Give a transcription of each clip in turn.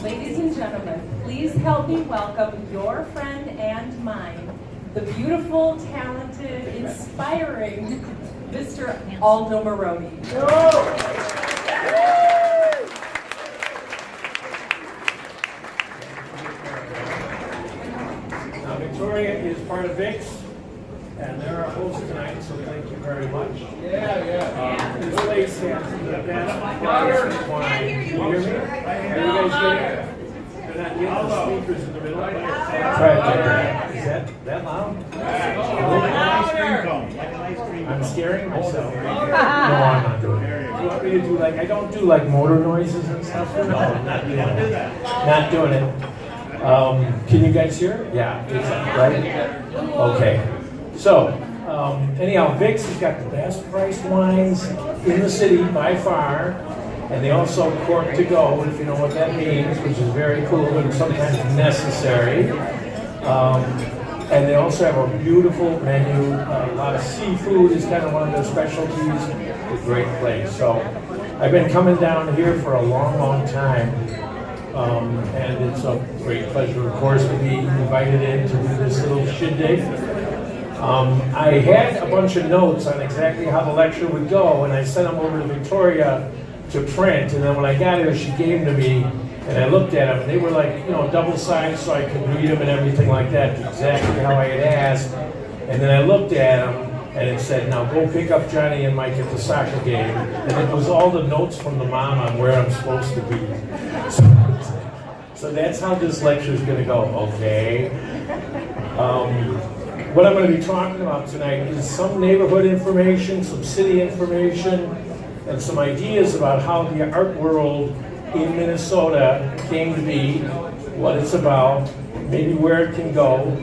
Ladies and gentlemen, please help me welcome your friend and mine, the beautiful, talented, inspiring Mr. Aldo Moroni. Now, Victoria is part of VIX, and they're our host tonight, so thank you very much. This place has the best wine. Can you hear me? Are you guys getting it? They're not getting the speakers in the middle. Try it like that. Is that loud? I'm scaring myself. No, I'm not doing it. You want me to do like, I don't do like motor noises and stuff? No, I'm not doing it. Not doing it. Can you guys hear it? Yeah, right? Okay. So, anyhow, VIX has got the best priced wines in the city by far, and they also cork to go, if you know what that means, which is very cool and sometimes necessary. And they also have a beautiful menu. A lot of seafood is kind of one of their specialties. A great place. So, I've been coming down here for a long, long time. And it's a great pleasure, of course, to be invited in to do this little shindig. I had a bunch of notes on exactly how the lecture would go, and I sent them over to Victoria to print. And then when I got here, she gave them to me, and I looked at them, and they were like, double-sized, so I could read them and everything like that, exactly how I had asked. And then I looked at them, and it said, now go pick up Johnny and Mike at the soccer game. And it was all the notes from the mom on where I'm supposed to be. So that's how this lecture is going to go, okay? What I'm going to be talking about tonight is some neighborhood information, some city information, and some ideas about how the art world in Minnesota came to be, what it's about, maybe where it can go.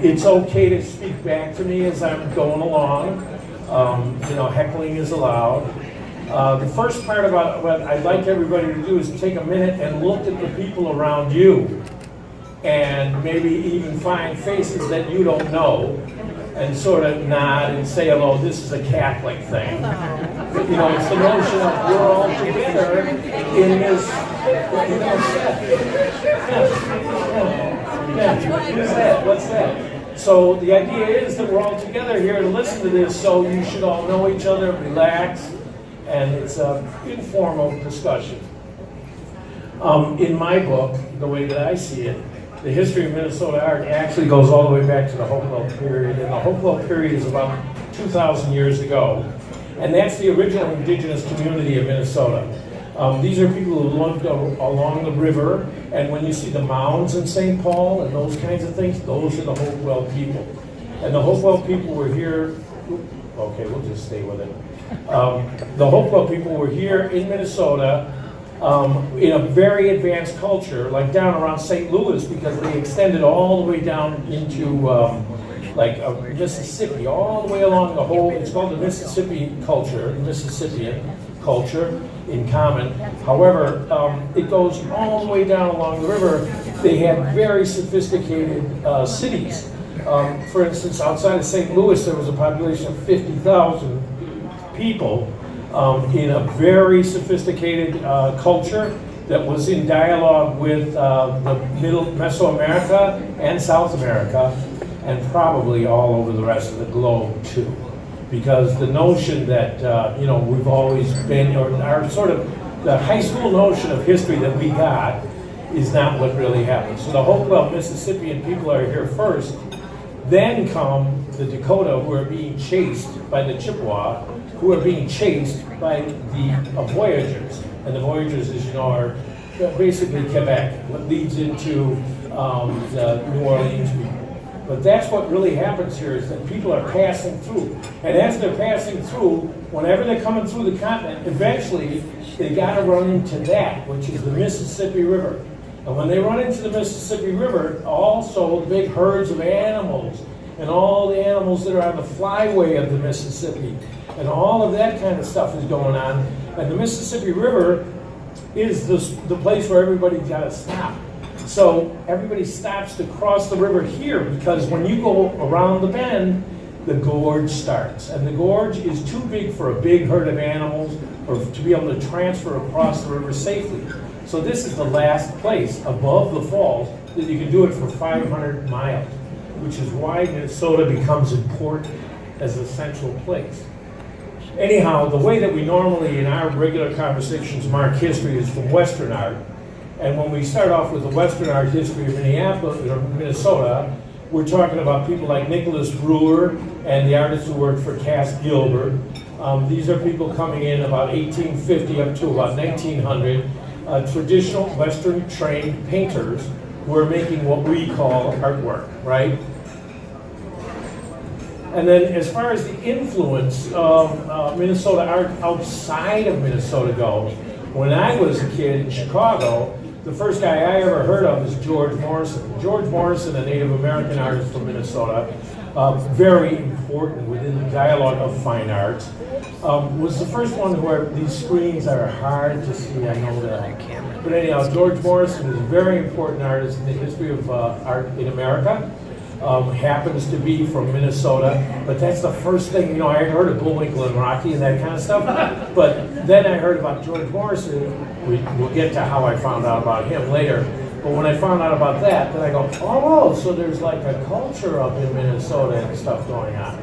It's okay to speak back to me as I'm going along. Heckling is allowed. The first part about what I'd like everybody to do is take a minute and look at the people around you and maybe even find faces that you don't know and sort of nod and say hello. This is a Catholic thing. It's the notion of we're all together in this. What's that? So the idea is that we're all together here to listen to this, so you should all know each other, relax, and it's an informal discussion. In my book, the way that I see it, the history of Minnesota art actually goes all the way back to the Hopewell period, and the Hopewell period is about 2,000 years ago, and that's the original indigenous community of Minnesota. These are people who lived along the river, and when you see the mounds in St. Paul and those kinds of things, those are the Hopewell people. And the Hopewell people were here, okay, we'll just stay with it. The Hopewell people were here in Minnesota in a very advanced culture, like down around St. Louis, because they extended all the way down into Mississippi, all the way along the whole, it's called the Mississippi culture, Mississippian culture in common. However, it goes all the way down along the river. They had very sophisticated cities. For instance, outside of St. Louis, there was a population of 50,000 people in a very sophisticated culture that was in dialogue with the middle Mesoamerica and South America, and probably all over the rest of the globe too. Because the notion that we've always been, or our sort of the high school notion of history that we got, is not what really happened. So the Hopewell Mississippian people are here first. Then come the Dakota, who are being chased by the Chippewa, who are being chased by the Voyagers. And the Voyagers, as you know, are basically Quebec, what leads into the New Orleans people. But that's what really happens here, is that people are passing through. And as they're passing through, whenever they're coming through the continent, eventually they got to run into that, which is the Mississippi River. And when they run into the Mississippi River, also big herds of animals, and all the animals that are on the flyway of the Mississippi, and all of that kind of stuff is going on. And the Mississippi River is the place where everybody's got to stop. So everybody stops to cross the river here, because when you go around the bend, the gorge starts. And the gorge is too big for a big herd of animals or to be able to transfer across the river safely. So this is the last place above the falls that you can do it for 500 miles, which is why Minnesota becomes important as a central place. Anyhow, the way that we normally in our regular conversations mark history is from Western art. And when we start off with the Western art history of Minneapolis or Minnesota, we're talking about people like Nicholas Brewer and the artists who worked for Cass Gilbert. These are people coming in about 1850 up to about 1900, traditional Western trained painters who are making what we call artwork, right? And then as far as the influence of Minnesota art outside of Minnesota goes, when I was a kid in Chicago, the first guy I ever heard of was George Morrison. George Morrison, a Native American artist from Minnesota, very important within the dialogue of fine arts, was the first one where these screens are hard to see, I know that. But anyhow, George Morrison is a very important artist in the history of art in America. Happens to be from Minnesota, but that's the first thing, I had heard of Bullwinkle and Rocky and that kind of stuff, but then I heard about George Morrison. We'll get to how I found out about him later, but when I found out about that, then I go, oh, so there's like a culture up in Minnesota and stuff going on.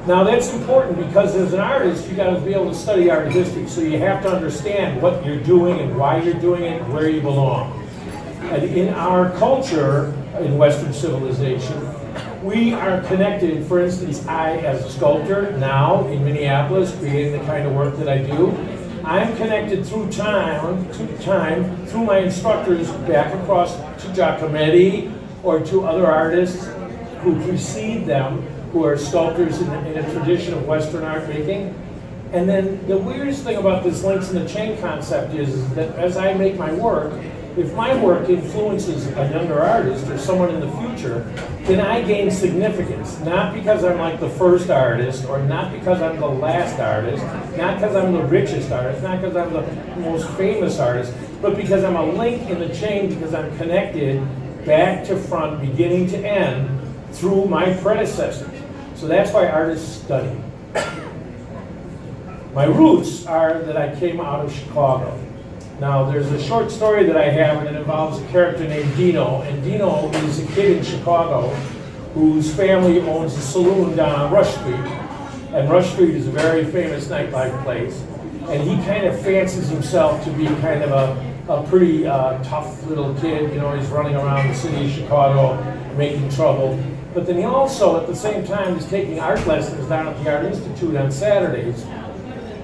Now that's important because as an artist, you got to be able to study art history, so you have to understand what you're doing and why you're doing it and where you belong. And in our culture, in Western civilization, we are connected. For instance, I, as a sculptor, now in Minneapolis, creating the kind of work that I do, I'm connected through time, through my instructors back across to Giacometti or to other artists who precede them, who are sculptors in a tradition of Western art making. And then the weirdest thing about this links in the chain concept is that as I make my work, if my work influences a younger artist or someone in the future, then I gain significance. Not because I'm like the first artist, or not because I'm the last artist, not because I'm the richest artist, not because I'm the most famous artist, but because I'm a link in the chain, because I'm connected back to front, beginning to end, through my predecessors. So that's why artists study. My roots are that I came out of Chicago. Now, there's a short story that I have, and it involves a character named Dino. And Dino is a kid in Chicago whose family owns a saloon down on Rush Street. And Rush Street is a very famous nightlife place. And he kind of fancies himself to be kind of a pretty tough little kid. He's running around the city of Chicago, making trouble. But then he also, at the same time, is taking art lessons down at the Art Institute on Saturdays,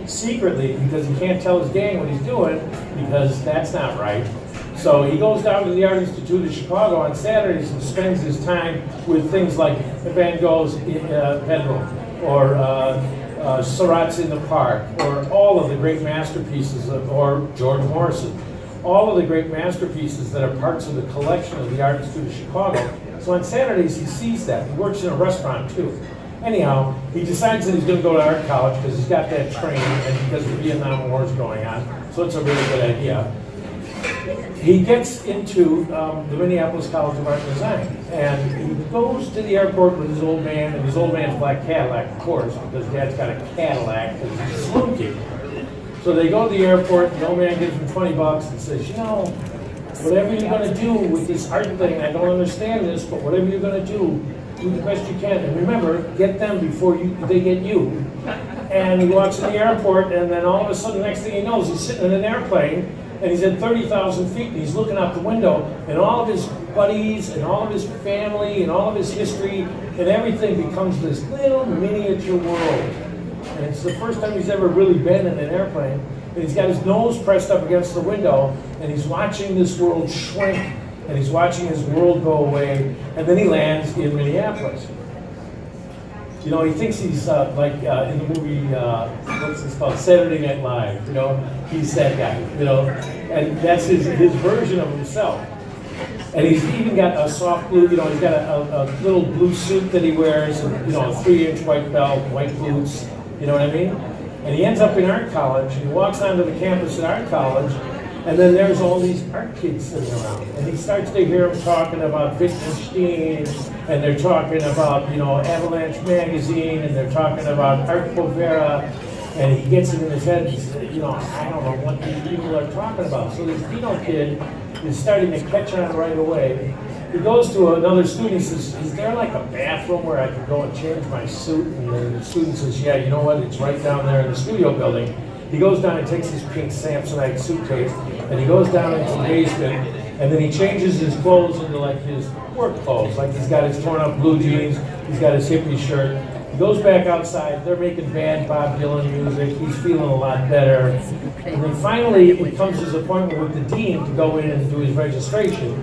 secretly, because he can't tell his gang what he's doing, because that's not right. So he goes down to the Art Institute of Chicago on Saturdays and spends his time with things like Van Gogh's Bedroom, or Seurat's in the Park, or all of the great masterpieces, or George Morrison. All of the great masterpieces that are parts of the collection of the Art Institute of Chicago. So on Saturdays he sees that. He works in a restaurant too. Anyhow, he decides that he's going to go to art college because he's got that training and because the Vietnam War is going on. So it's a really good idea. He gets into the Minneapolis College of Art and Design, and he goes to the airport with his old man, and his old man's black Cadillac, of course, because Dad's got a Cadillac because he's a saloon kid. So they go to the airport, and the old man gives him $20 and says, whatever you're going to do with this art thing, I don't understand this, but whatever you're going to do the best you can. And remember, get them before they get you. And he walks in the airport, and then all of a sudden, the next thing he knows, he's sitting in an airplane, and he's at 30,000 feet, and he's looking out the window, and all of his buddies, and all of his family, and all of his history, and everything becomes this little miniature world. And it's the first time he's ever really been in an airplane, and he's got his nose pressed up against the window, and he's watching this world shrink, and he's watching his world go away, and then he lands in Minneapolis. He thinks he's like in the movie, what's this called, Saturday Night Live, he's that guy, and that's his version of himself. And he's even got a soft blue, he's got a little blue suit that he wears, and, a 3-inch white belt, white boots, you know what I mean? And he ends up in art college, and he walks onto the campus at art college, and then there's all these art kids sitting around. And he starts to hear them talking about Wittgenstein, and they're talking about, Avalanche Magazine, and they're talking about Art Povera, And he gets it in his head, and he said, you know, I don't know what these people are talking about. So this Dino kid is starting to catch on right away. He goes to another student, he says, is there like a bathroom where I could go and change my suit? And the student says, yeah, you know what, it's right down there in the studio building. He goes down and takes his pink Samsonite suitcase, and he goes down into the basement, and then he changes his clothes into like his work clothes. Like he's got his torn up blue jeans, he's got his hippie shirt. He goes back outside, they're making bad Bob Dylan music, he's feeling a lot better. And then finally, it comes his appointment with the dean to go in and do his registration.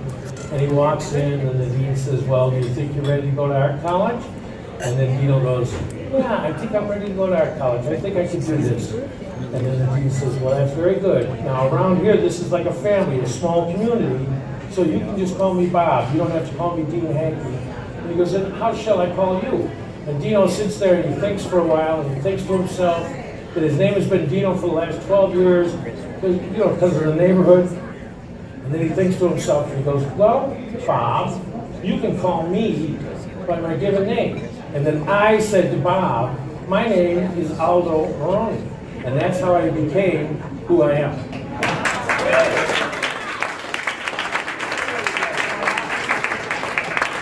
And he walks in, and the dean says, well, do you think you're ready to go to art college? And then Dino goes, yeah, I think I'm ready to go to art college. I think I can do this. And then the dean says, well, that's very good. Now, around here, this is like a family, a small community, so you can just call me Bob. You don't have to call me Dean Hankey. And he goes, then how shall I call you? And Dino sits there, and he thinks for a while, and he thinks to himself that his name has been Dino for the last 12 years, because of the neighborhood. And then he thinks to himself, and he goes, well, Bob, you can call me by my given name. And then I said to Bob, my name is Aldo Moroni. And that's how I became who I am.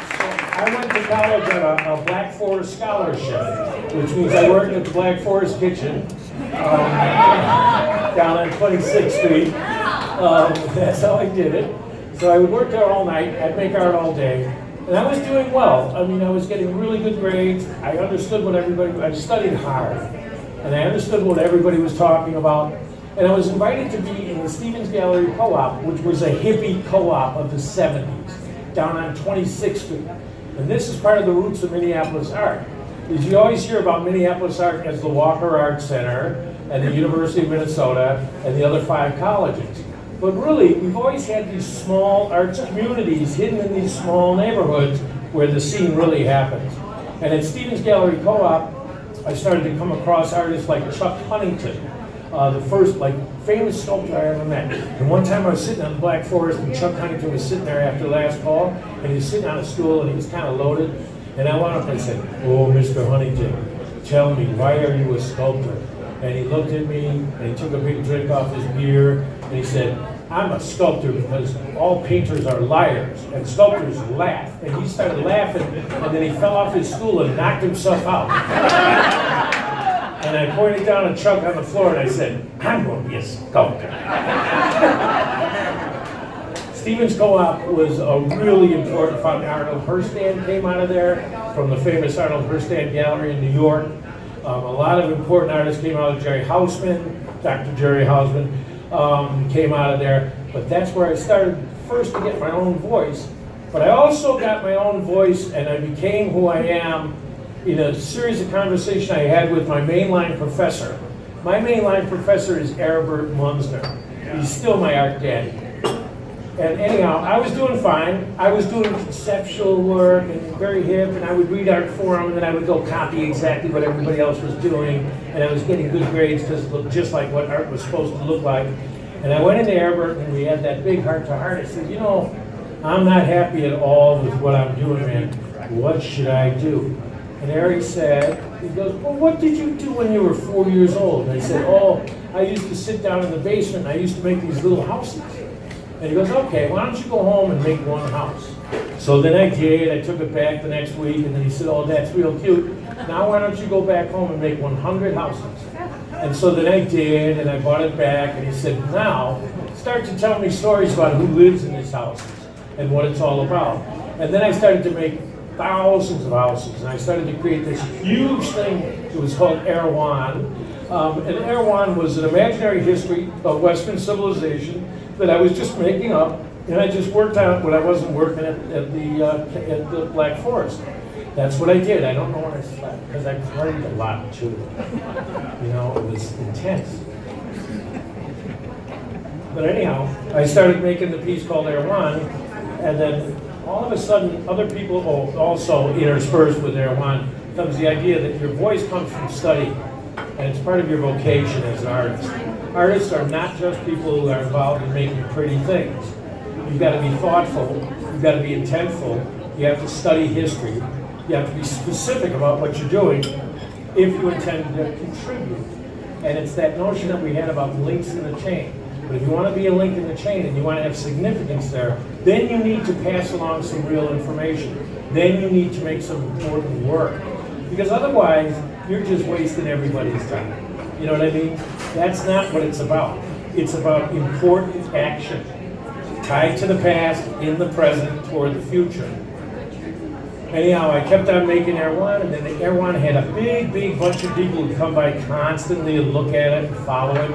So I went to college on a Black Forest scholarship, which means I worked at the Black Forest Kitchen down on 26th Street. That's how I did it. So I would work there all night, I'd make art all day, and I was doing well. I mean, I was getting really good grades, I understood what I studied hard, and I understood what everybody was talking about, and I was invited to be in the Stevens Gallery Co-op, which was a hippie co-op of the 70s, down on 26th Street. And this is part of the roots of Minneapolis art. Because you always hear about Minneapolis art as the Walker Art Center, and the University of Minnesota, and the other 5 colleges. But really, we've always had these small arts communities hidden in these small neighborhoods where the scene really happens. And at Stevens Gallery Co-op, I started to come across artists like Chuck Huntington, the first famous sculptor I ever met. And one time I was sitting on the Black Forest, and Chuck Huntington was sitting there after last call, and he was sitting on a stool, and he was kind of loaded. And I went up and said, oh, Mr. Huntington, tell me, why are you a sculptor? And he looked at me, and he took a big drink off his beer, and he said, I'm a sculptor because all painters are liars, and sculptors laugh. And he started laughing, and then he fell off his stool and knocked himself out. And I pointed down at Chuck on the floor, and I said, I'm going to be a sculptor. Stevens Co-op was a really important fountain. Arnold Herstand came out of there from the famous Arnold Herstand Gallery in New York. A lot of important artists came out of Jerry Hausman, Dr. Jerry Hausman came out of there. But that's where I started first to get my own voice. But I also got my own voice, and I became who I am in a series of conversations I had with my mainline professor. My mainline professor is Aribert Munsner. He's still my art daddy. And anyhow, I was doing fine. I was doing conceptual work and very hip, and I would read art for him, and then I would go copy exactly what everybody else was doing, and I was getting good grades because it looked just like what art was supposed to look like. And I went into Aribert, and we had that big heart-to-heart. I said, you know, I'm not happy at all with what I'm doing, man. What should I do? And Eric said, he goes, well, what did you do when you were 4 years old? And I said, oh, I used to sit down in the basement, and I used to make these little houses. And he goes, okay, why don't you go home and make one house? So then I did, I took it back the next week, and then he said, oh, that's real cute. Now why don't you go back home and make 100 houses? And so then I did, and I bought it back, and he said, now start to tell me stories about who lives in these houses and what it's all about. And then I started to make thousands of houses, and I started to create this huge thing. It was called Erewhon. And Erewhon was an imaginary history of Western civilization that I was just making up, and I just worked out when I wasn't working at the Black Forest. That's what I did. I don't know when I slept, because I partied a lot too. You know, it was intense. But anyhow, I started making the piece called Erewhon, and then all of a sudden, other people also interspersed with Erewhon comes the idea that your voice comes from study, and it's part of your vocation as an artist. Artists are not just people who are involved in making pretty things. You've got to be thoughtful, you've got to be intentful, you have to study history, you have to be specific about what you're doing if you intend to contribute. And it's that notion that we had about links in the chain. But if you want to be a link in the chain and you want to have significance there, then you need to pass along some real information. Then you need to make some important work. Because otherwise, you're just wasting everybody's time. You know what I mean? That's not what it's about. It's about important action, tied to the past, in the present, toward the future. Anyhow, I kept on making Air One, and then the Air One had a big bunch of people who come by constantly and look at it and follow it.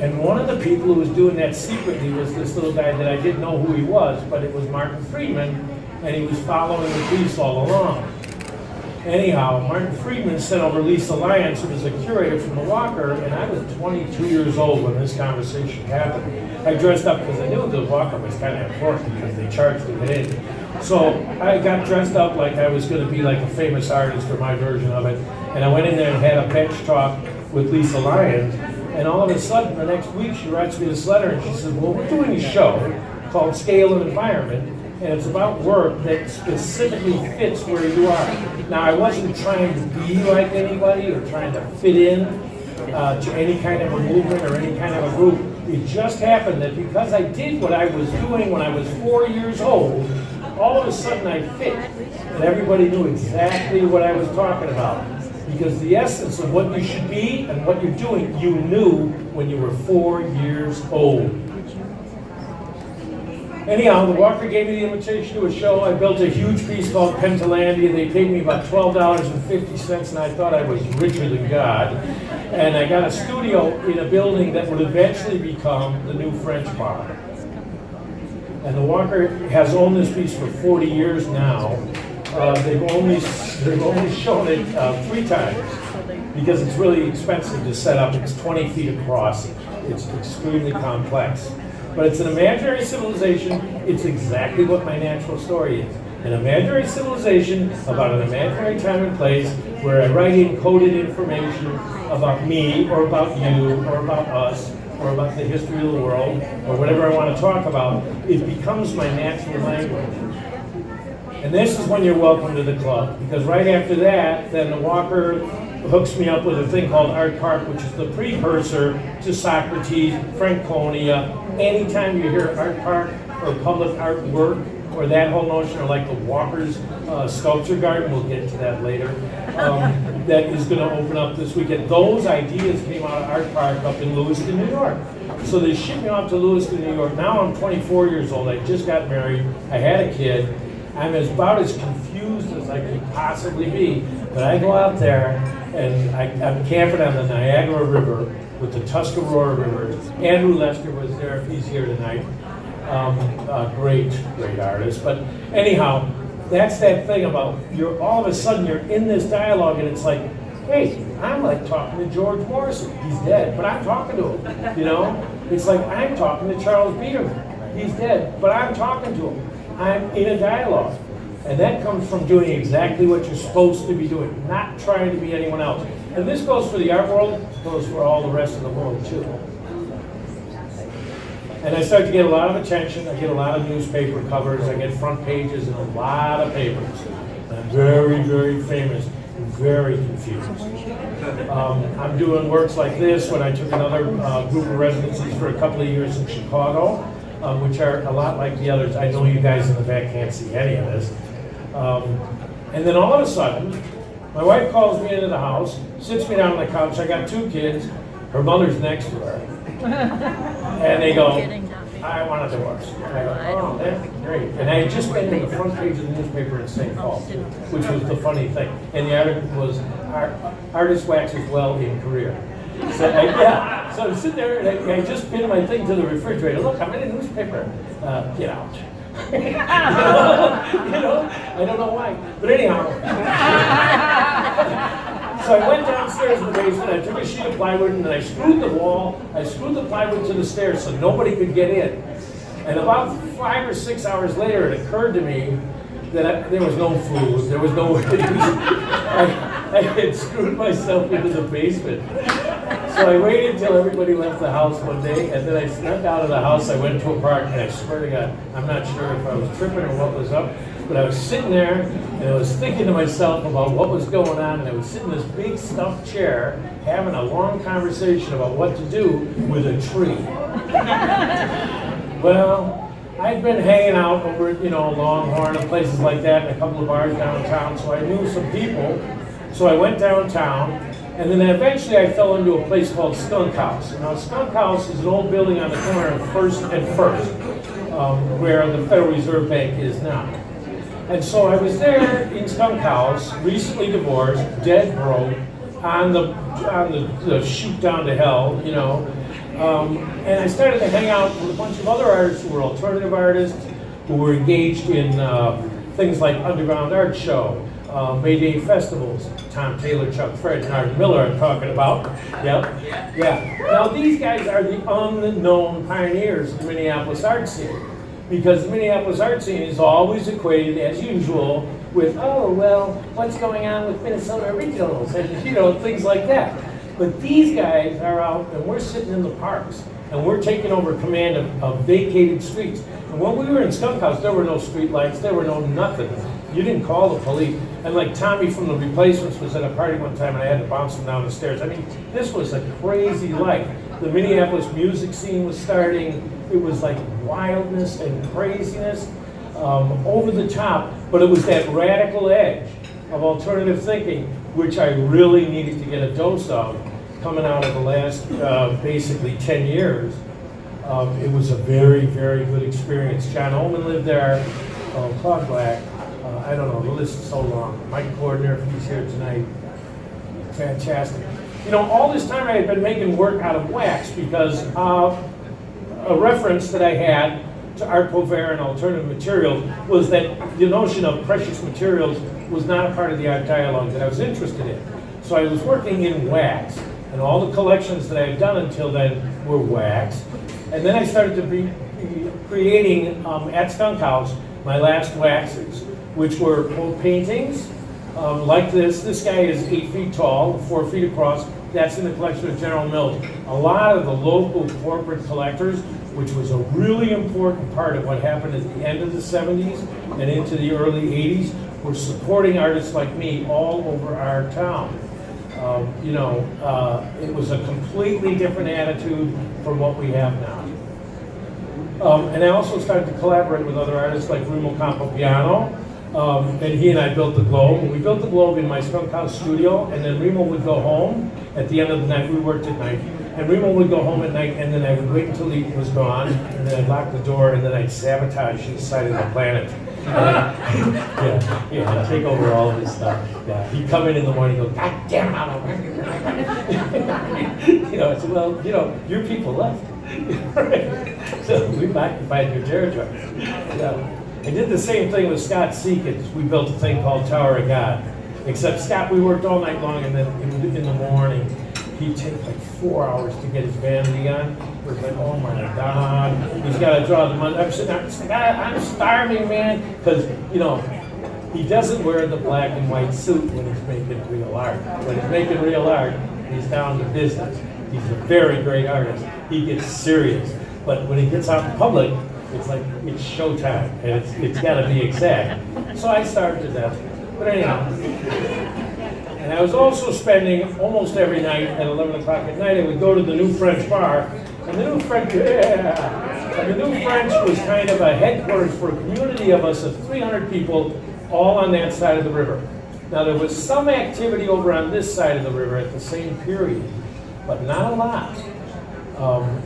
And one of the people who was doing that secretly was this little guy that I didn't know who he was, but it was Martin Friedman, and he was following the piece all along. Anyhow, Martin Friedman sent over Lisa Lyons, who was a curator from the Walker, and I was 22 years old when this conversation happened. I dressed up because I knew the Walker was kind of important because they charged to get in. So I got dressed up like I was going to be like a famous artist, or my version of it, and I went in there and had a bench talk with Lisa Lyons, and all of a sudden, the next week, she writes me this letter, and she says, well, we're doing a show called Scale and Environment, and it's about work that specifically fits where you are. Now, I wasn't trying to be like anybody or trying to fit in to any kind of a movement or any kind of a group. It just happened that because I did what I was doing when I was 4 years old, all of a sudden I fit, and everybody knew exactly what I was talking about. Because the essence of what you should be and what you're doing, you knew when you were 4 years old. Anyhow, the Walker gave me the invitation to a show. I built a huge piece called Pentalandia. They paid me about $12.50, and I thought I was richer than God. And I got a studio in a building that would eventually become the new French Bar. And the Walker has owned this piece for 40 years now. They've only shown it 3 times because it's really expensive to set up. It's 20 feet across. It's extremely complex. But it's an imaginary civilization. It's exactly what my natural story is. An imaginary civilization about an imaginary time and place where I write in coded information about me or about you or about us or about the history of the world or whatever I want to talk about. It becomes my natural language. And this is when you're welcome to the club, because right after that, then the Walker hooks me up with a thing called Art Park, which is the precursor to Socrates, Franconia. Anytime you hear Art Park or public art work, or that whole notion, or like the Walker's Sculpture Garden, we'll get to that later, that is going to open up this weekend. Those ideas came out of Art Park up in Lewiston, New York. So they shipped me off to Lewiston, New York. Now I'm 24 years old. I just got married. I had a kid. I'm about as confused as I could possibly be. But I go out there, and I'm camping on the Niagara River with the Tuscarora River. Andrew Lester was there. He's here tonight. Great artist. But anyhow, that's that thing about all of a sudden you're in this dialogue, and it's like, hey, I'm like talking to George Morrison. He's dead, but I'm talking to him. You know, it's like I'm talking to Charles Biederman. He's dead, but I'm talking to him. I'm in a dialogue. And that comes from doing exactly what you're supposed to be doing, not trying to be anyone else. And this goes for the art world, it goes for all the rest of the world too. And I start to get a lot of attention. I get a lot of newspaper covers. I get front pages in a lot of papers. And I'm very, very famous and very confused. I'm doing works like this when I took another group of residencies for a couple of years in Chicago, which are a lot like the others. I know you guys in the back can't see any of this. And then all of a sudden, my wife calls me into the house, sits me down on the couch. I got 2 kids. Her mother's next to her. And they go, I want a divorce. And I go, oh, that's great. And I had just been in the front page of the newspaper in St. Paul, which was the funny thing. And the article was, artist waxes well in career. So I'm sitting there, and I just pinned my thing to the refrigerator. Look, I'm in a newspaper. Get out. you know, I don't know why. But anyhow. So I went downstairs in the basement, I took a sheet of plywood, and then I screwed the wall. I screwed the plywood to the stairs so nobody could get in. And about 5 or 6 hours later, it occurred to me that there was no food. There was no way to use it. I had screwed myself into the basement. So I waited until everybody left the house one day, and then I snuck out of the house. I went to a park, and I swear to God, I'm not sure if I was tripping or what was up, But I was sitting there, and I was thinking to myself about what was going on, and I was sitting in this big stuffed chair, having a long conversation about what to do with a tree. Well, I'd been hanging out over, Longhorn and places like that, and a couple of bars downtown, so I knew some people. So I went downtown, and then eventually I fell into a place called Skunk House. Now, Skunk House is an old building on the corner of First and First, where the Federal Reserve Bank is now. And so I was there in Skunk House, recently divorced, dead broke, on the chute down to hell, and I started to hang out with a bunch of other artists who were alternative artists, who were engaged in things like Underground Art Show, Mayday festivals. Tom Taylor, Chuck Fred, and Art Miller I'm talking about. Yep. Yeah. Now these guys are the unknown pioneers of the Minneapolis art scene. Because the Minneapolis art scene is always equated, as usual, with, oh, well, what's going on with Minnesota Originals, and, things like that. But these guys are out, and we're sitting in the parks, and we're taking over command of vacated streets. And when we were in Skunk House, there were no street lights, there were no nothing. You didn't call the police. And like Tommy from The Replacements was at a party one time, and I had to bounce him down the stairs. I mean, this was a crazy life. The Minneapolis music scene was starting. It was like wildness and craziness, over the top, but it was that radical edge of alternative thinking, which I really needed to get a dose of coming out of the last basically 10 years. It was a very, very good experience. John Ullman lived there, Claude Black, I don't know, the list is so long. Mike Gordner, if he's here tonight, fantastic. All this time I had been making work out of wax because a reference that I had to Art Povera and alternative materials was that the notion of precious materials was not a part of the art dialogue that I was interested in. So I was working in wax, and all the collections that I had done until then were wax. And then I started to be creating at Skunk House my last waxes, which were paintings like this. This guy is 8 feet tall, 4 feet across. That's in the collection of General Mills. A lot of the local corporate collectors, which was a really important part of what happened at the end of the 70s and into the early 80s, were supporting artists like me all over our town. It was a completely different attitude from what we have now. And I also started to collaborate with other artists like Remo Campopiano, and he and I built the Globe. We built the Globe in my Skunk House studio, and then Remo would go home at the end of the night. We worked at night, and Remo would go home at night, and then I would wait until he was gone, and then I'd lock the door, and then I'd sabotage his side of the planet. I'd take over all of his stuff. Yeah, he'd come in the morning and go, God damn, I don't I said, well, your people left. So we occupied your territory. I did the same thing with Scott Seekins. We built a thing called Tower of God. Except Scott, we worked all night long, and then in the morning, he'd take like 4 hours to get his vanity on. It was like, oh my God, he's got to draw the money. I'm sitting there, I'm starving, man. Because, he doesn't wear the black and white suit when he's making real art. When he's making real art, he's down to business. He's a very great artist. He gets serious. But when he gets out in public, it's like, it's showtime, and it's got to be exact. So I starved to death. But anyhow, and I was also spending almost every night at 11 o'clock at night, I would go to the New French bar, and the New French, was kind of a headquarters for a community of us of 300 people, all on that side of the river. Now there was some activity over on this side of the river at the same period, but not a lot.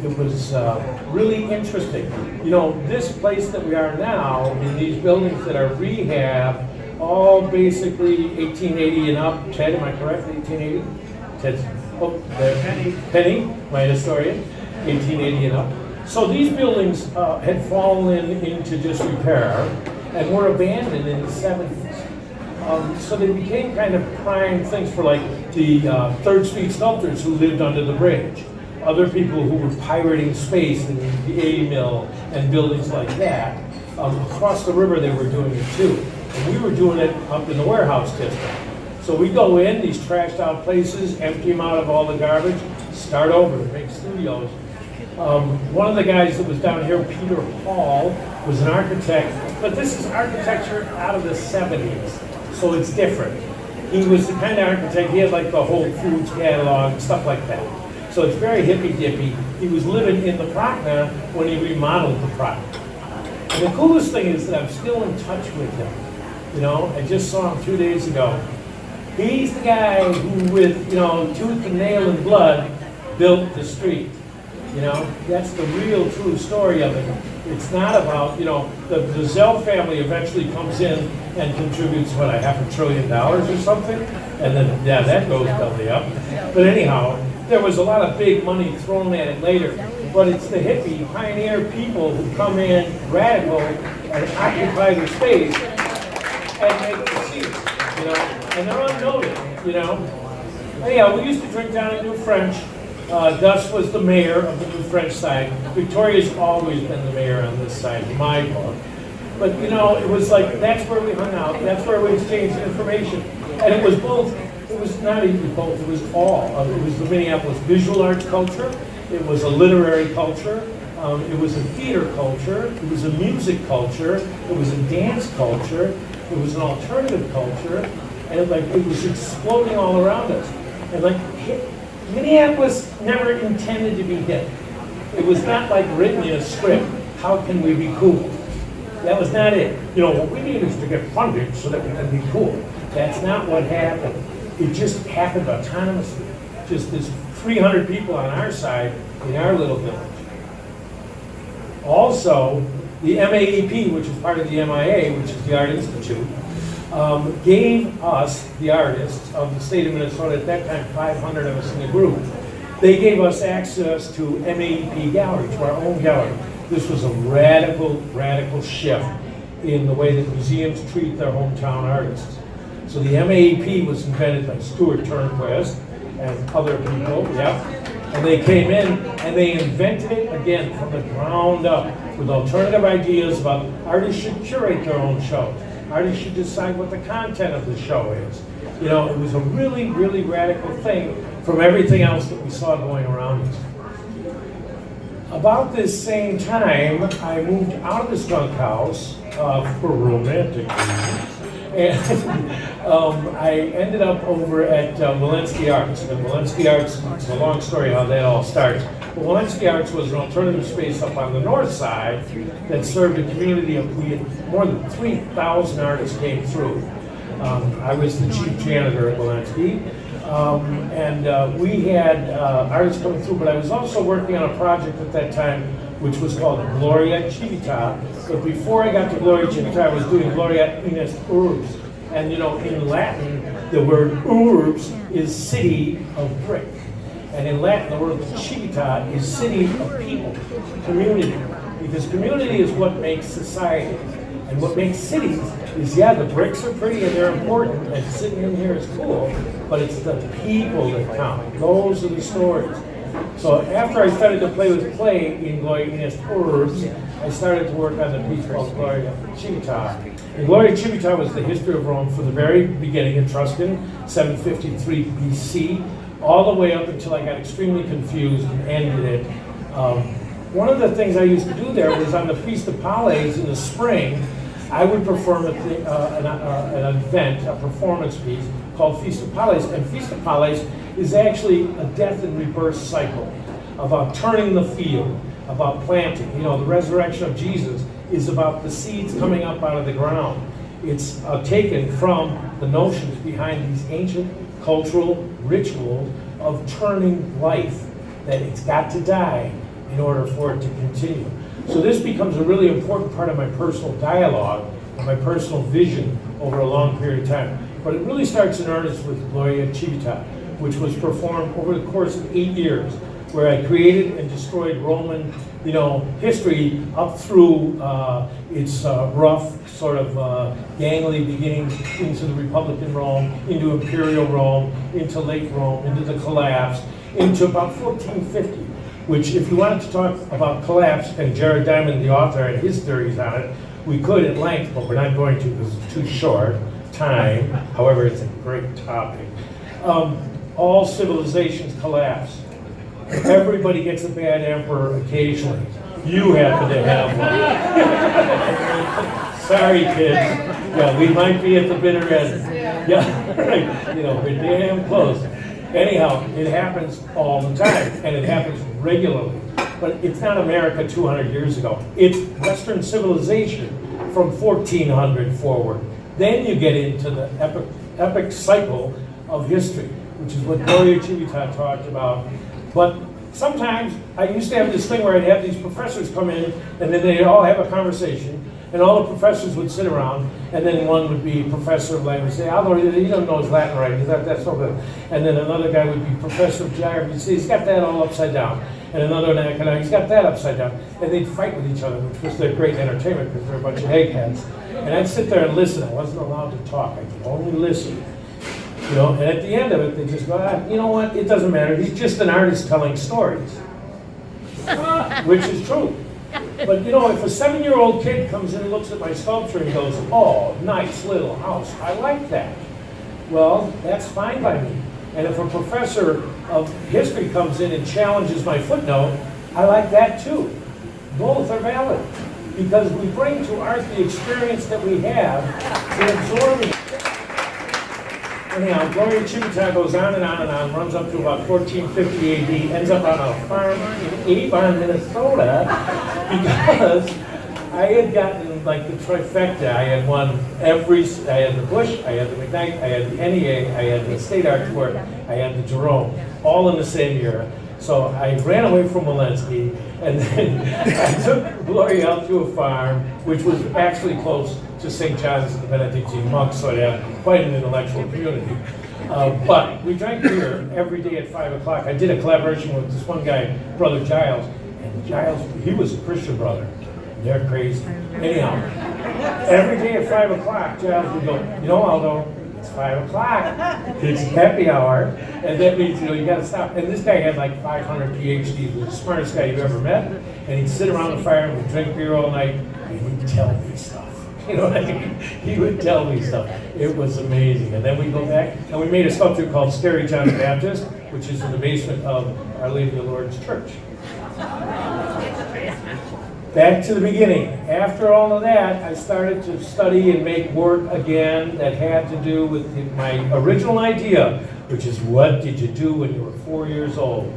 It was really interesting. This place that we are now, in these buildings that are rehab, all basically 1880 and up. Ted, am I correct? 1880? Ted's, Penny, my historian, 1880 and up. So these buildings had fallen into disrepair and were abandoned in the 70s. So they became kind of prime things for like the Third Street sculptors who lived under the bridge. Other people who were pirating space in the A mill and buildings like that. Across the river they were doing it too. And we were doing it up in the warehouse district. So we go in these trashed out places, empty them out of all the garbage, start over, make studios. One of the guys that was down here, Peter Hall, was an architect, but this is architecture out of the 70s, so it's different. He was the kind of architect, he had like the Whole Foods catalog, stuff like that. So it's very hippy-dippy. He was living in the Prochna when he remodeled the Prochna. And the coolest thing is that I'm still in touch with him. You know, I just saw him 2 days ago. He's the guy who, with, you know, tooth and nail and blood, built the street. You know, that's the real true story of it. It's not about, you know, the Zell family eventually comes in and contributes, what, $500 billion or something? And then, yeah, that goes belly up. But anyhow, there was a lot of big money thrown at it later. But it's the hippie, pioneer people who come in radical and occupy the space and make it see, you know, and they're unnoticed, you know. Anyhow, we used to drink down at New French. Gus was the mayor of the New French side. Victoria's always been the mayor on this side, in my book. But, you know, it was like, that's where we hung out, that's where we exchanged information. And it was both, it was not even both, it was all. It was the Minneapolis visual arts culture, it was a literary culture, it was a theater culture, it was a music culture, it was a dance culture, it was an alternative culture, and it was exploding all around us. And like, Minneapolis never intended to be hip. It was not like written in a script, how can we be cool? That was not it. You know, what we need is to get funded so that we can be cool. That's not what happened. It just happened autonomously. Just this 300 people on our side in our little village. Also, the MAEP, which is part of the MIA, which is the Art Institute, gave us, the artists of the state of Minnesota, at that time 500 of us in the group, they gave us access to MAEP Gallery, to our own gallery. This was a radical, radical shift in the way that museums treat their hometown artists. So the MAEP was invented by Stuart Turnquist and other people, and they came in and they invented it again from the ground up with alternative ideas about artists should curate their own show. Artists should decide what the content of the show is. You know, it was a really, really radical thing from everything else that we saw going around us. About this same time, I moved out of the skunk house for romantic reasons. And I ended up over at Walensky Arts. And Walensky Arts, it's a long story how that all starts. But Walensky Arts was an alternative space up on the north side that served a community of, we had more than 3,000 artists came through. I was the chief janitor at Walensky. We had artists coming through, but I was also working on a project at that time which was called Gloria Civita. But before I got to Gloria Civita, I was doing Gloria Ines Urbs. And you know, in Latin, the word urbs is city of brick. And in Latin, the word civita is city of people, community. Because community is what makes society. And what makes cities is, yeah, the bricks are pretty and they're important, and sitting in here is cool, but it's the people that count. Those are the stories. So after I started to play with clay in Gloria Ines Urbs, I started to work on the piece called Gloria Civita. And Gloria Civita was the history of Rome from the very beginning, Etruscan, 753 BC, all the way up until I got extremely confused and ended it. One of the things I used to do there was on the Feast of Palles in the spring, I would perform an event, a performance piece called Feast of Palles. And Feast of Palles is actually a death and rebirth cycle about turning the field, about planting. You know, the resurrection of Jesus is about the seeds coming up out of the ground. It's taken from the notions behind these ancient cultural rituals of turning life, that it's got to die in order for it to continue. So this becomes a really important part of my personal dialogue and my personal vision over a long period of time. But it really starts in earnest with Gloria Civita, which was performed over the course of 8 years, where I created and destroyed Roman, you know, history up through its rough, sort of gangly beginnings into the Republican Rome, into Imperial Rome, into late Rome, into the collapse, into about 1450. Which, if you wanted to talk about collapse, and Jared Diamond, the author, and his theories on it, we could at length, but we're not going to because it's too short time. However, it's a great topic. All civilizations collapse. Everybody gets a bad emperor occasionally. You happen to have one. Sorry, kids. Yeah, we might be at the bitter end. Yeah, right. You know, we're damn close. Anyhow, it happens all the time, and it happens regularly. But it's not America 200 years ago. It's Western civilization from 1400 forward. Then you get into the epic cycle of history, which is what Gloria Civita talked about. But sometimes I used to have this thing where I'd have these professors come in, and then they'd all have a conversation, and all the professors would sit around, and then one would be professor of language, say, although he doesn't know his Latin right, that's so good. And then another guy would be professor of geography, say, he's got that all upside down. And another in economics, he's got that upside down. And they'd fight with each other, which was their great entertainment, because they're a bunch of eggheads. And I'd sit there and listen. I wasn't allowed to talk. I could only listen. You know, and at the end of it, they just go, you know what, it doesn't matter. He's just an artist telling stories. Which is true. But you know, if a 7-year-old kid comes in and looks at my sculpture and goes, oh, nice little house, I like that. Well, that's fine by me. And if a professor of history comes in and challenges my footnote, I like that too. Both are valid. Because we bring to art the experience that we have in absorbing it. Anyhow, Gloria Civita goes on and on and on, runs up to about 1450 AD, ends up on a farm in Avon, Minnesota, because I had gotten like the trifecta. I had won I had the Bush, I had the McKnight, I had the NEA, I had the State Art Court, I had the Jerome, all in the same year. So I ran away from Walensky, and then I took Gloria out to a farm, which was actually close to St. John's and the Benedictine monks, so I had quite an intellectual community. But we drank beer every day at 5 o'clock. I did a collaboration with this one guy, Brother Giles, and Giles, he was a Christian brother. They're crazy. Anyhow, every day at 5 o'clock, Giles would go, you know, Aldo, it's 5 o'clock. It's happy hour. And that means, you know, you got to stop. And this guy had like 500 PhDs. He was the smartest guy you've ever met. And he'd sit around the fire and we'd drink beer all night. And he'd tell me stuff. You know what I mean? He would tell me stuff. It was amazing. And then we go back and we made a sculpture called Scary John the Baptist, which is in the basement of Our Lady of the Lord's Church. Back to the beginning. After all of that, I started to study and make work again that had to do with my original idea, which is what did you do when you were 4 years old?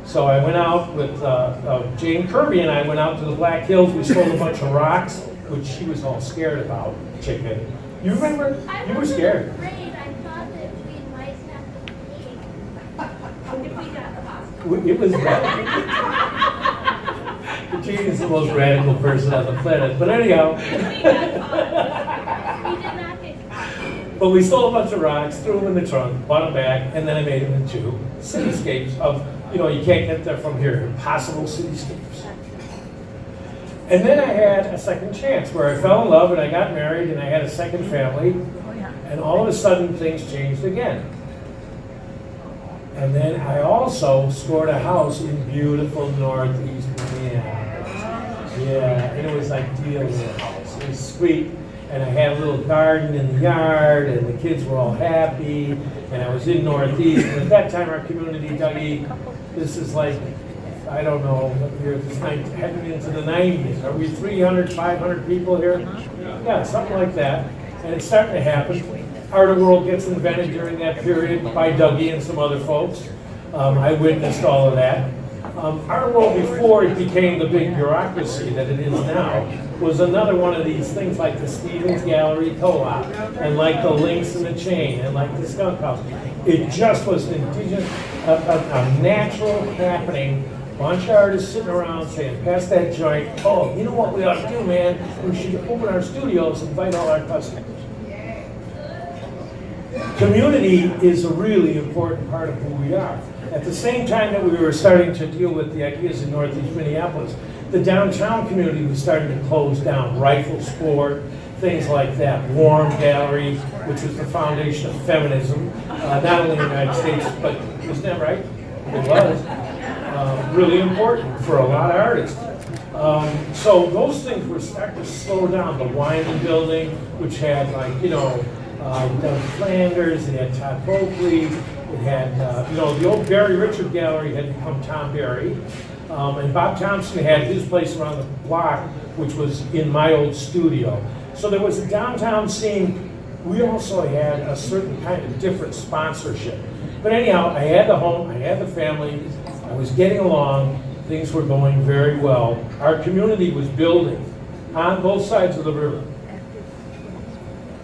So I went out with Jane Kirby and I went out to the Black Hills. We stole a bunch of rocks, which she was all scared about, chicken. You remember? You were scared. I thought that we might have to pay if we got the hospital. It was bad. Jane is the most radical person on the planet. But anyhow. We did not get caught. But we stole a bunch of rocks, threw them in the trunk, bought them back, and then I made them into cityscapes of, you know, you can't get there from here, impossible cityscapes. And then I had a second chance where I fell in love and I got married and I had a second family, and all of a sudden things changed again. And then I also scored a house in beautiful northeast Minneapolis. Yeah, and it was ideal little house. It was sweet. And I had a little garden in the yard, and the kids were all happy. And I was in Northeast. And at that time, our community, Dougie, this is like, I don't know, what year this night, heading into the 90s. Are we 300, 500 people here? Yeah, something like that. And it's starting to happen. Art World gets invented during that period by Dougie and some other folks. I witnessed all of that. Art World, before it became the big bureaucracy that it is now, was another one of these things like the Stevens Gallery Co-op, and like the Links in the Chain, and like the Skunk House. It just was an indigenous, a natural happening. Bunch of artists sitting around saying, pass that joint. Oh, you know what we ought to do, man? We should open our studios and invite all our customers. Community is a really important part of who we are. At the same time that we were starting to deal with the ideas in Northeast Minneapolis, the downtown community was starting to close down. Rifle sport, things like that. Warm Gallery, which was the foundation of feminism, not only in the United States, but isn't that right? It was. Really important for a lot of artists. So those things were starting to slow down. The Wyman building, which had like, you know, Doug Flanders, it had Todd Boakley, it had, the old Barry Richard Gallery had become Tom Barry. And Bob Thompson had his place around the block, which was in my old studio. So there was a downtown scene. We also had a certain kind of different sponsorship. But anyhow, I had the home, I had the family, I was getting along, things were going very well. Our community was building on both sides of the river.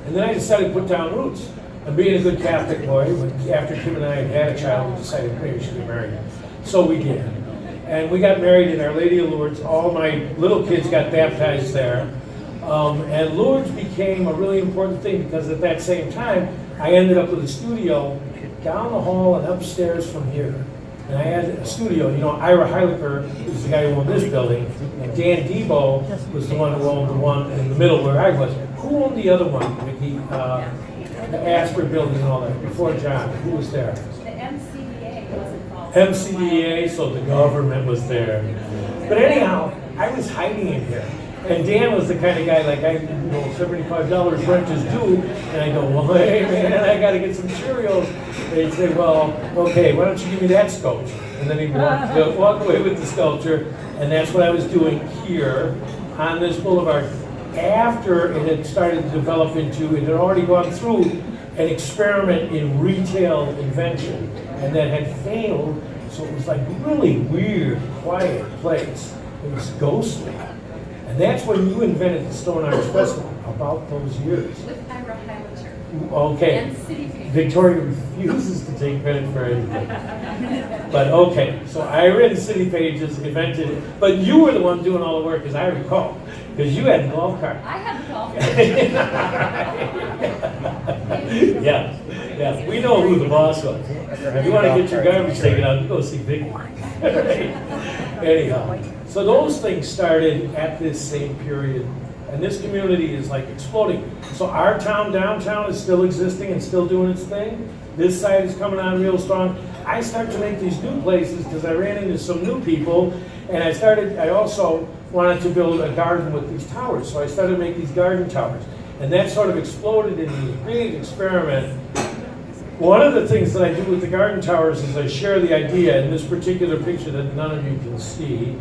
And then I decided to put down roots. And being a good Catholic boy, after Kim and I had a child, we decided maybe we should get married. So we did. And we got married in Our Lady of Lourdes. All my little kids got baptized there. And Lourdes became a really important thing because at that same time, I ended up with a studio down the hall and upstairs from here. And I had a studio. Ira Heiliger was the guy who owned this building, and Dan Debo was the one who owned the one in the middle where I was. Who owned the other one, Vicki? The Asper building and all that, before John? Who was there? The MCDA was involved. MCDA, so the government was there. But anyhow, I was hiding in here. And Dan was the kind of guy, like, $75 rent is due. And I go, well, hey, man, I got to get some Cheerios. And he'd say, well, okay, why don't you give me that sculpture? And then he'd walk away with the sculpture. And that's what I was doing here on this boulevard. After it had started to develop into, it had already gone through an experiment in retail invention. And that had failed. So it was like really weird, quiet place. It was ghostly. And that's when you invented the Stone Arts Festival, about those years. With Ira Heiliger. Okay. And City Pages. Victoria refuses to take credit for anything. But okay, so Ira and City Pages invented it. But you were the one doing all the work, as I recall, because you had a golf cart. I have the golf. Yeah, we know who the boss was. If you want to get your garbage taken out, you go see Vicky. Anyhow, so those things started at this same period, and this community is like exploding. So our town downtown is still existing and still doing its thing. This side is coming on real strong. I start to make these new places because I ran into some new people, and I also wanted to build a garden with these towers. So I started to make these garden towers. And that sort of exploded into this big experiment. One of the things that I do with the garden towers is I share the idea, in this particular picture that none of you can see,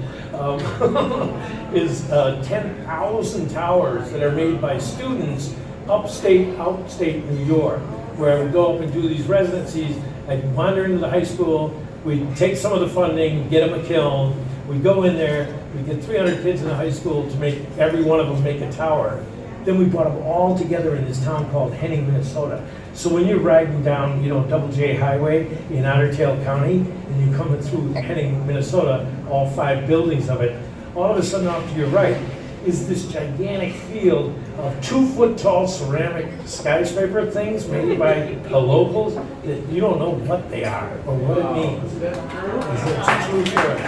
is 10,000 towers that are made by students outstate New York, where I would go up and do these residencies. I'd wander into the high school, we'd take some of the funding, get them a kiln, we'd go in there, we'd get 300 kids in the high school to make every one of them make a tower. Then we brought them all together in this town called Henning, Minnesota. So when you're riding down, Double J Highway in Otter Tail County, and you're coming through Henning, Minnesota, all 5 buildings of it, all of a sudden off to your right is this gigantic field of 2-foot-tall ceramic skyscraper things made by the locals that you don't know what they are or what it means. It's a true story.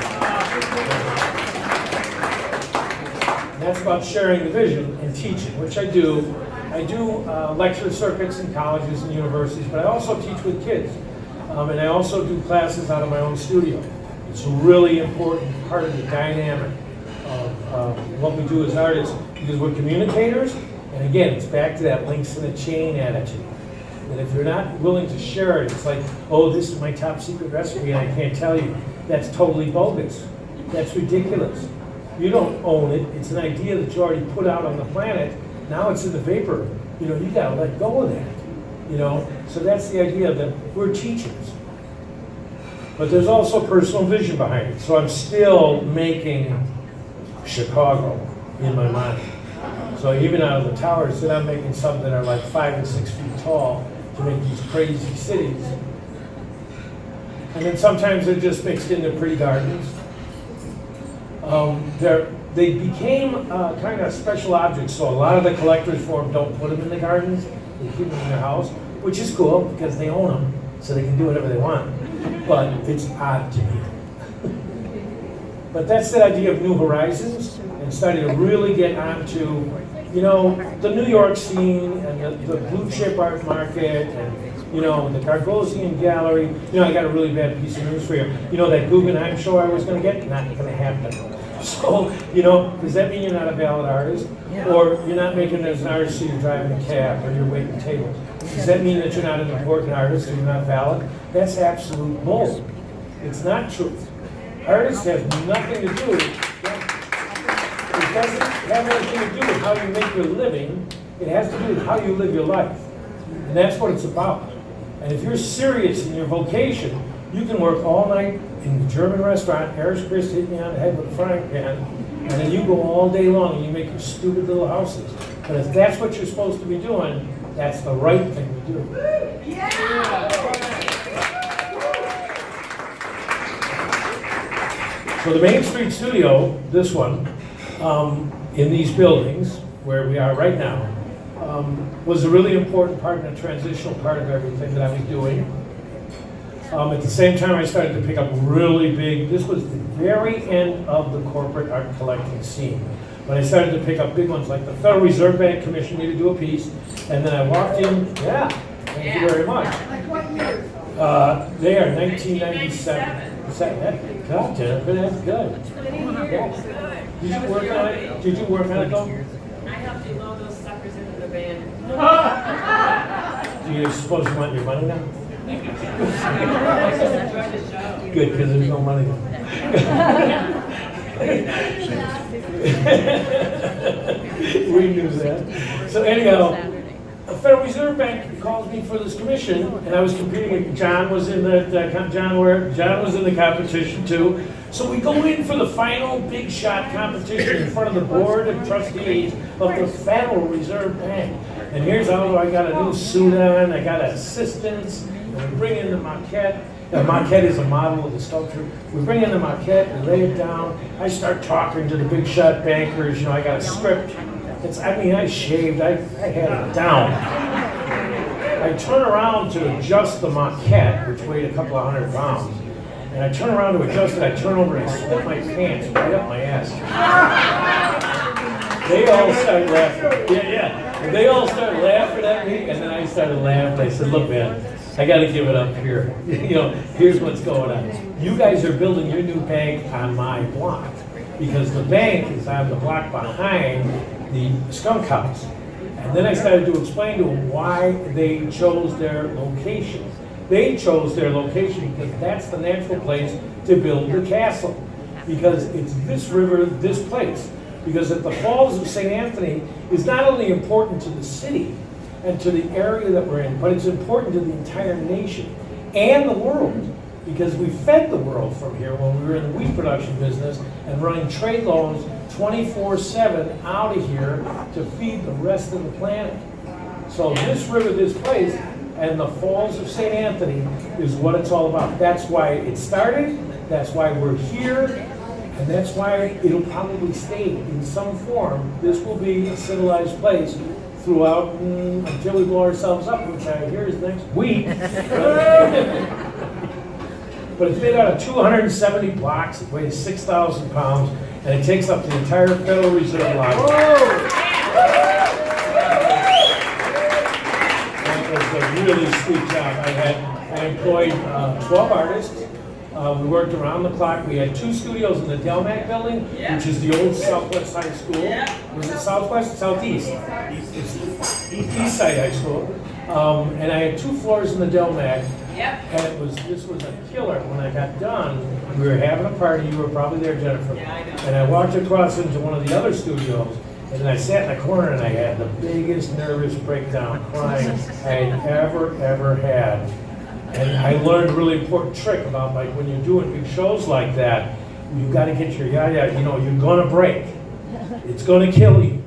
That's about sharing the vision and teaching, which I do. I do lecture circuits in colleges and universities, but I also teach with kids. And I also do classes out of my own studio. It's a really important part of the dynamic of what we do as artists, because we're communicators. And again, it's back to that links in a chain attitude. That if you're not willing to share it, it's like, oh, this is my top secret recipe and I can't tell you. That's totally bogus. That's ridiculous. You don't own it. It's an idea that you already put out on the planet. Now it's in the vapor. You got to let go of that. So that's the idea that we're teachers. But there's also personal vision behind it. So I'm still making Chicago in my mind. So even out of the towers, then I'm making some that are like 5 and 6 feet tall to make these crazy cities. And then sometimes they're just mixed into pretty gardens. They became kind of special objects, so a lot of the collectors for them don't put them in the gardens, they keep them in their house, which is cool because they own them, so they can do whatever they want. But it's odd to me. But that's the idea of New Horizons, and starting to really get onto, the New York scene and the blue chip art market and the Gagosian Gallery. I got a really bad piece of news for you. That Guggenheim show I was going to get? Not going to happen. So, does that mean you're not a valid artist? Yeah. Or you're not making it as an artist, so you're driving a cab or you're waiting tables? Does that mean that you're not an important artist or you're not valid? That's absolute bull. It's not true. Artists have nothing to do. It doesn't have anything to do with how you make your living. It has to do with how you live your life. And that's what it's about. And if you're serious in your vocation, you can work all night in the German restaurant, Harris Chris hit me on the head with a frying pan, and then you go all day long and you make your stupid little houses. But if that's what you're supposed to be doing, that's the right thing to do. So the Main Street Studio, this one, in these buildings, where we are right now, was a really important part and a transitional part of everything that I was doing. At the same time, I started to pick up really big, this was the very end of the corporate art collecting scene. When I started to pick up big ones, like the Federal Reserve Bank commissioned me to do a piece, and then I walked in, thank you very much. Like what year? They are 1997. God, Jennifer, that's good. Yeah. Did you work on it? Did you work on it, though? I helped you load those suckers into the van. Do you suppose you want your money now? I just enjoyed the show. Good, because there's no money. We knew that. So anyhow, the Federal Reserve Bank calls me for this commission, and I was competing with John was in the John was in the competition too. So we go in for the final big shot competition in front of the board of trustees of the Federal Reserve Bank. And here's how I got a new suit on, I got assistants, and we bring in the maquette. The maquette is a model of the sculpture. We bring in the maquette, we lay it down. I start talking to the big shot bankers, I got a script. I shaved, I had it down. I turn around to adjust the maquette, which weighed a couple of 100 pounds. And I turn around to adjust it, I turn over and I split my pants right up my ass. They all started laughing. And they all started laughing at me, and then I started laughing. I said, look, man, I got to give it up here. Here's what's going on. You guys are building your new bank on my block, because the bank is on the block behind the skunk house. And then I started to explain to them why they chose their location. They chose their location because that's the natural place to build the castle. Because it's this river, this place. Because at the Falls of St. Anthony is not only important to the city and to the area that we're in, but it's important to the entire nation and the world. Because we fed the world from here when we were in the wheat production business and running trade loans 24/7 out of here to feed the rest of the planet. So this river, this place, and the Falls of St. Anthony is what it's all about. That's why it started, that's why we're here, and that's why it'll probably stay in some form. This will be a civilized place throughout until we blow ourselves up, which I hear is next week. But it's made out of 270 blocks, it weighs 6,000 pounds, and it takes up the entire Federal Reserve line. That was a really sweet job. I employed 12 artists. We worked around the clock. We had 2 studios in the Delmac building, which is the old Southwest High School. Was it Southwest? Southeast. It's East Side High School. And I had 2 floors in the Delmac. And this was a killer. When I got done, we were having a party. You were probably there, Jennifer. And I walked across into one of the other studios, and then I sat in the corner and I had the biggest nervous breakdown, crying I had ever had. And I learned a really important trick about, like, when you're doing big shows like that, you've got to get your you're going to break. It's going to kill you.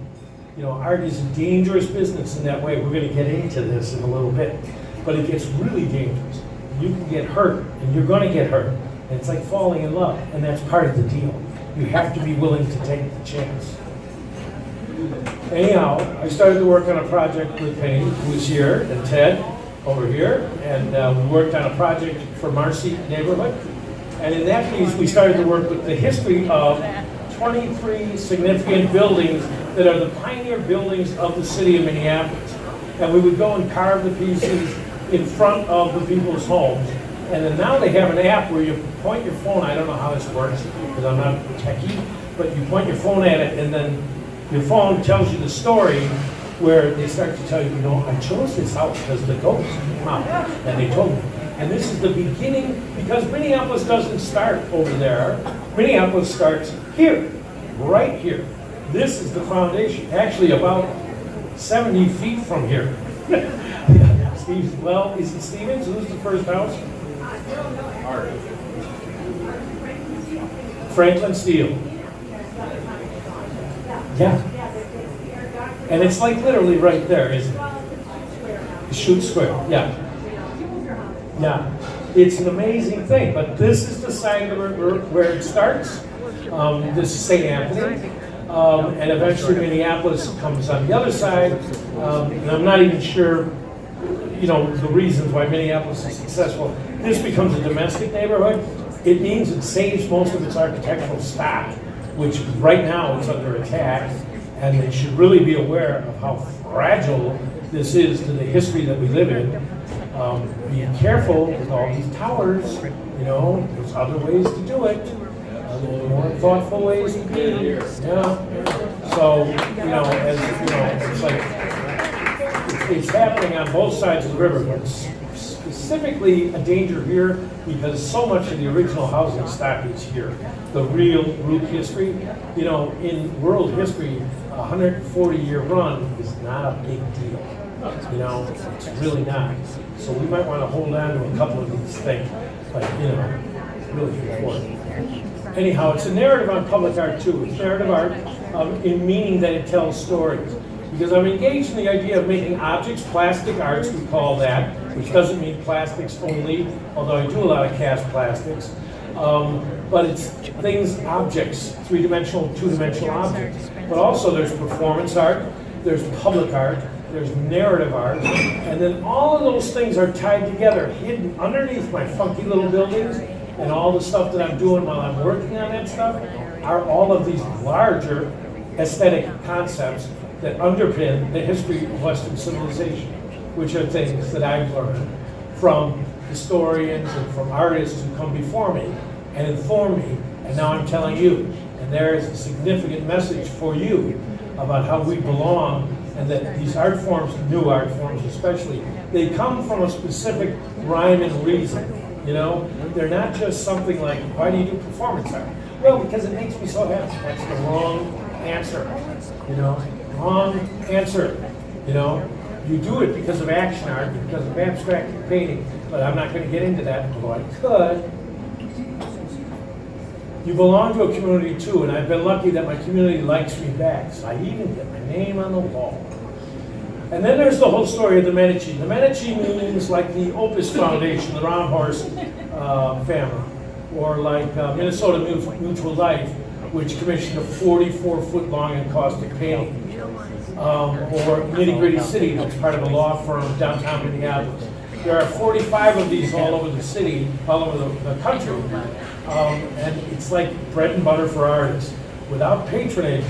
Art is a dangerous business in that way. We're going to get into this in a little bit. But it gets really dangerous. You can get hurt, and you're going to get hurt. And it's like falling in love, and that's part of the deal. You have to be willing to take the chance. Anyhow, I started to work on a project with Penny, who's here, and Ted over here, and we worked on a project for Marcy neighborhood. And in that piece, we started to work with the history of 23 significant buildings that are the pioneer buildings of the city of Minneapolis. And we would go and carve the pieces in front of the people's homes. And then now they have an app where you point your phone, I don't know how this works because I'm not techie, but you point your phone at it and then your phone tells you the story where they start to tell you, you know, I chose this house because the ghost came out, and they told me. And this is the beginning, because Minneapolis doesn't start over there. Minneapolis starts here, right here. This is the foundation, actually about 70 feet from here. Well, is it Stevens? Who's the first house? Franklin Steele. Yeah. And it's like literally right there, isn't it? Shoot Square, yeah. Yeah. It's an amazing thing, but this is the side of the river where it starts. This is St. Anthony. And eventually Minneapolis comes on the other side. And I'm not even sure, you know, the reasons why Minneapolis is successful. This becomes a domestic neighborhood. It means it saves most of its architectural stock, which right now is under attack. And they should really be aware of how fragile this is to the history that we live in. Be careful with all these towers. You know, there's other ways to do it. More thoughtful ways to be. Yeah. So, you know, as you know, it's like it's happening on both sides of the river, but specifically a danger here because so much of the original housing stock is here. The real root history, you know, in world history, a 140-year run is not a big deal. You know, it's really not. So we might want to hold on to a couple of these things, but you know, it's really important. Anyhow, it's a narrative on public art too. It's narrative art in meaning that it tells stories. Because I'm engaged in the idea of making objects, plastic arts we call that, which doesn't mean plastics only, although I do a lot of cast plastics. But it's things, objects, three-dimensional, two-dimensional objects. But also there's performance art, there's public art, there's narrative art, and then all of those things are tied together, hidden underneath my funky little buildings, and all the stuff that I'm doing while I'm working on that stuff are all of these larger aesthetic concepts that underpin the history of Western civilization, which are things that I've learned from historians and from artists who come before me and inform me, and now I'm telling you. And there is a significant message for you about how we belong, and that these art forms, new art forms especially, they come from a specific rhyme and reason. You know, they're not just something like, why do you do performance art? Well, because it makes me so happy. That's the wrong answer. You know, wrong answer. You know, you do it because of action art, because of abstract painting. But I'm not going to get into that, although I could. You belong to a community too, and I've been lucky that my community likes me back. So I even get my name on the wall. And then there's the whole story of the Medici. The Medici means like the Opus Foundation, the Round Horse family, or like Minnesota Mutual Life, which commissioned a 44-foot-long encaustic painting, or Nitty Gritty City, that's part of a law firm downtown Minneapolis. There are 45 of these all over the city, all over the country, and it's like bread and butter for artists. Without patronage,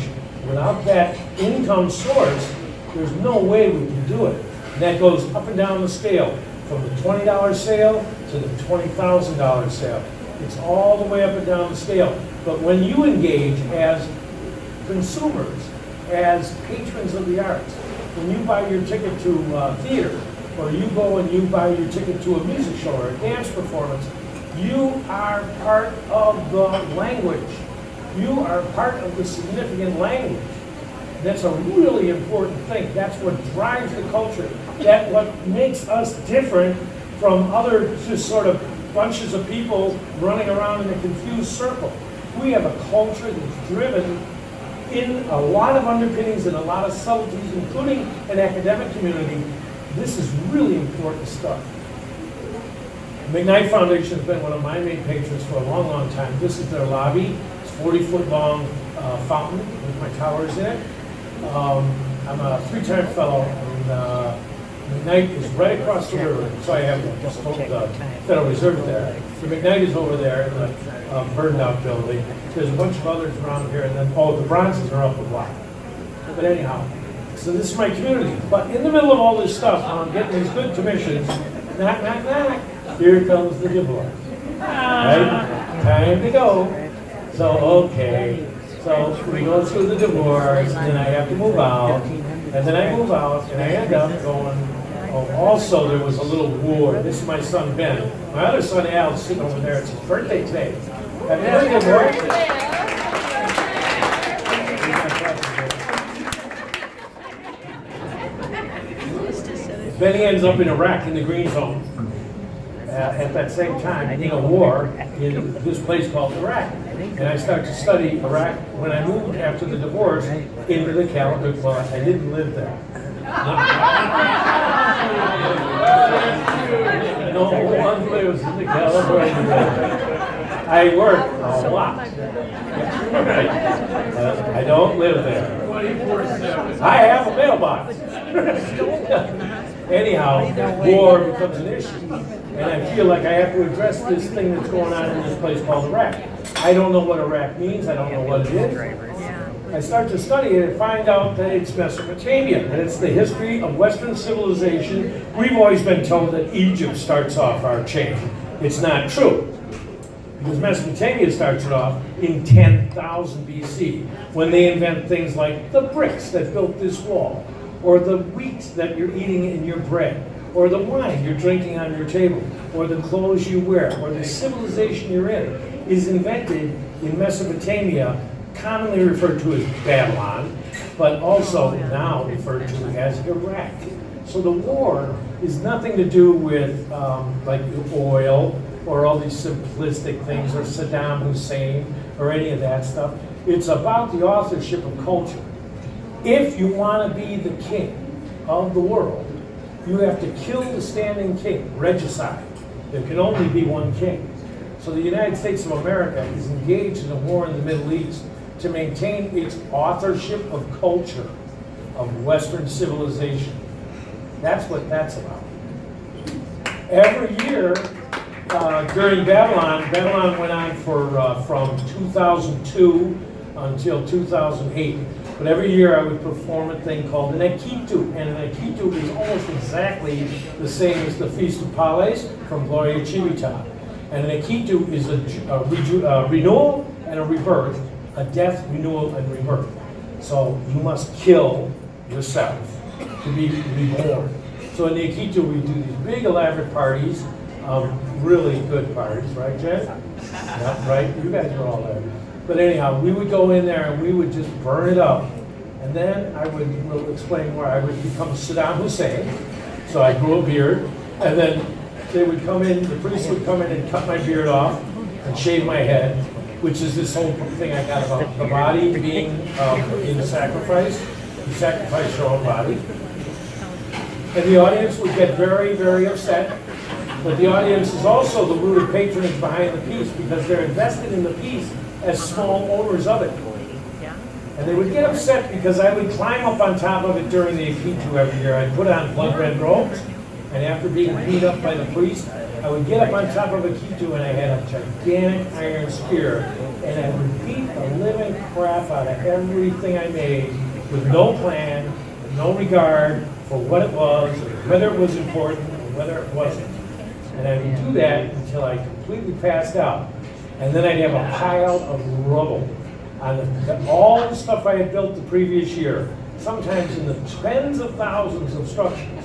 without that income source, there's no way we can do it. And that goes up and down the scale, from the $20 sale to the $20,000 sale. It's all the way up and down the scale. But when you engage as consumers, as patrons of the arts, when you buy your ticket to theater, or you go and you buy your ticket to a music show or a dance performance, you are part of the language. You are part of the significant language. That's a really important thing. That's what drives the culture. That's what makes us different from other just sort of bunches of people running around in a confused circle. We have a culture that's driven in a lot of underpinnings and a lot of subtleties, including an academic community. This is really important stuff. The McKnight Foundation has been one of my main patrons for a long, long time. This is their lobby. It's a 40-foot long fountain with my towers in it. I'm a three-time fellow, and McKnight is right across the river. So I have the Federal Reserve there. The McKnight is over there in the burned-out building. There's a bunch of others around here, and then the bronzes are up a block. But anyhow, so this is my community. But in the middle of all this stuff, I'm getting these good commissions. Knock, knock, knock. Here comes the divorce. Right? Time to go. So, okay. So we go through the divorce, and then I have to move out. And then I move out, and I end up going, oh, also there was a little war. This is my son Ben. My other son Al is sitting over there. It's his birthday today. Happy birthday, boy. Benny ends up in Iraq in the green zone. At that same time, in a war in this place called Iraq. And I started to study Iraq when I moved after the divorce into the California. Well, I didn't live there. No one lives in the California. I work a lot. I don't live there. I have a mailbox. Anyhow, war becomes an issue. And I feel like I have to address this thing that's going on in this place called Iraq. I don't know what Iraq means. I don't know what it is. I start to study it and find out that it's Mesopotamia, that it's the history of Western civilization. We've always been told that Egypt starts off our chain. It's not true. Because Mesopotamia starts it off in 10,000 BC, when they invent things like the bricks that built this wall, or the wheat that you're eating in your bread, or the wine you're drinking on your table, or the clothes you wear, or the civilization you're in, is invented in Mesopotamia, commonly referred to as Babylon, but also now referred to as Iraq. So the war is nothing to do with like oil, or all these simplistic things, or Saddam Hussein, or any of that stuff. It's about the authorship of culture. If you want to be the king of the world, you have to kill the standing king, regicide. There can only be one king. So the United States of America is engaged in a war in the Middle East to maintain its authorship of culture, of Western civilization. That's what that's about. Every year, during Babylon went on for from 2002 until 2008. But every year I would perform a thing called an Akitu. And an Akitu is almost exactly the same as the Feast of Pales from Gloria Civita. And an Akitu is a renewal and a rebirth, a death, renewal, and rebirth. So you must kill yourself to be reborn. So in the Akitu we do these big elaborate parties, really good parties, right, Jen? Yeah, right? You guys were all there. But anyhow, we would go in there and we would just burn it up. And then we'll explain where I would become Saddam Hussein. So I grew a beard. And then they would come in, the priest would come in and cut my beard off and shave my head, which is this whole thing I got about the body being in sacrifice. You sacrifice your own body. And the audience would get very, very upset. But the audience is also the rooted patronage behind the piece because they're invested in the piece as small owners of it. And they would get upset because I would climb up on top of it during the Akitu every year. I'd put on blood red robes, and after being beat up by the priest, I would get up on top of Akitu and I had a gigantic iron spear, and I would beat the living crap out of everything I made with no plan, with no regard for what it was, whether it was important, or whether it wasn't. And I would do that until I completely passed out. And then I'd have a pile of rubble on all the stuff I had built the previous year, sometimes in the tens of thousands of structures,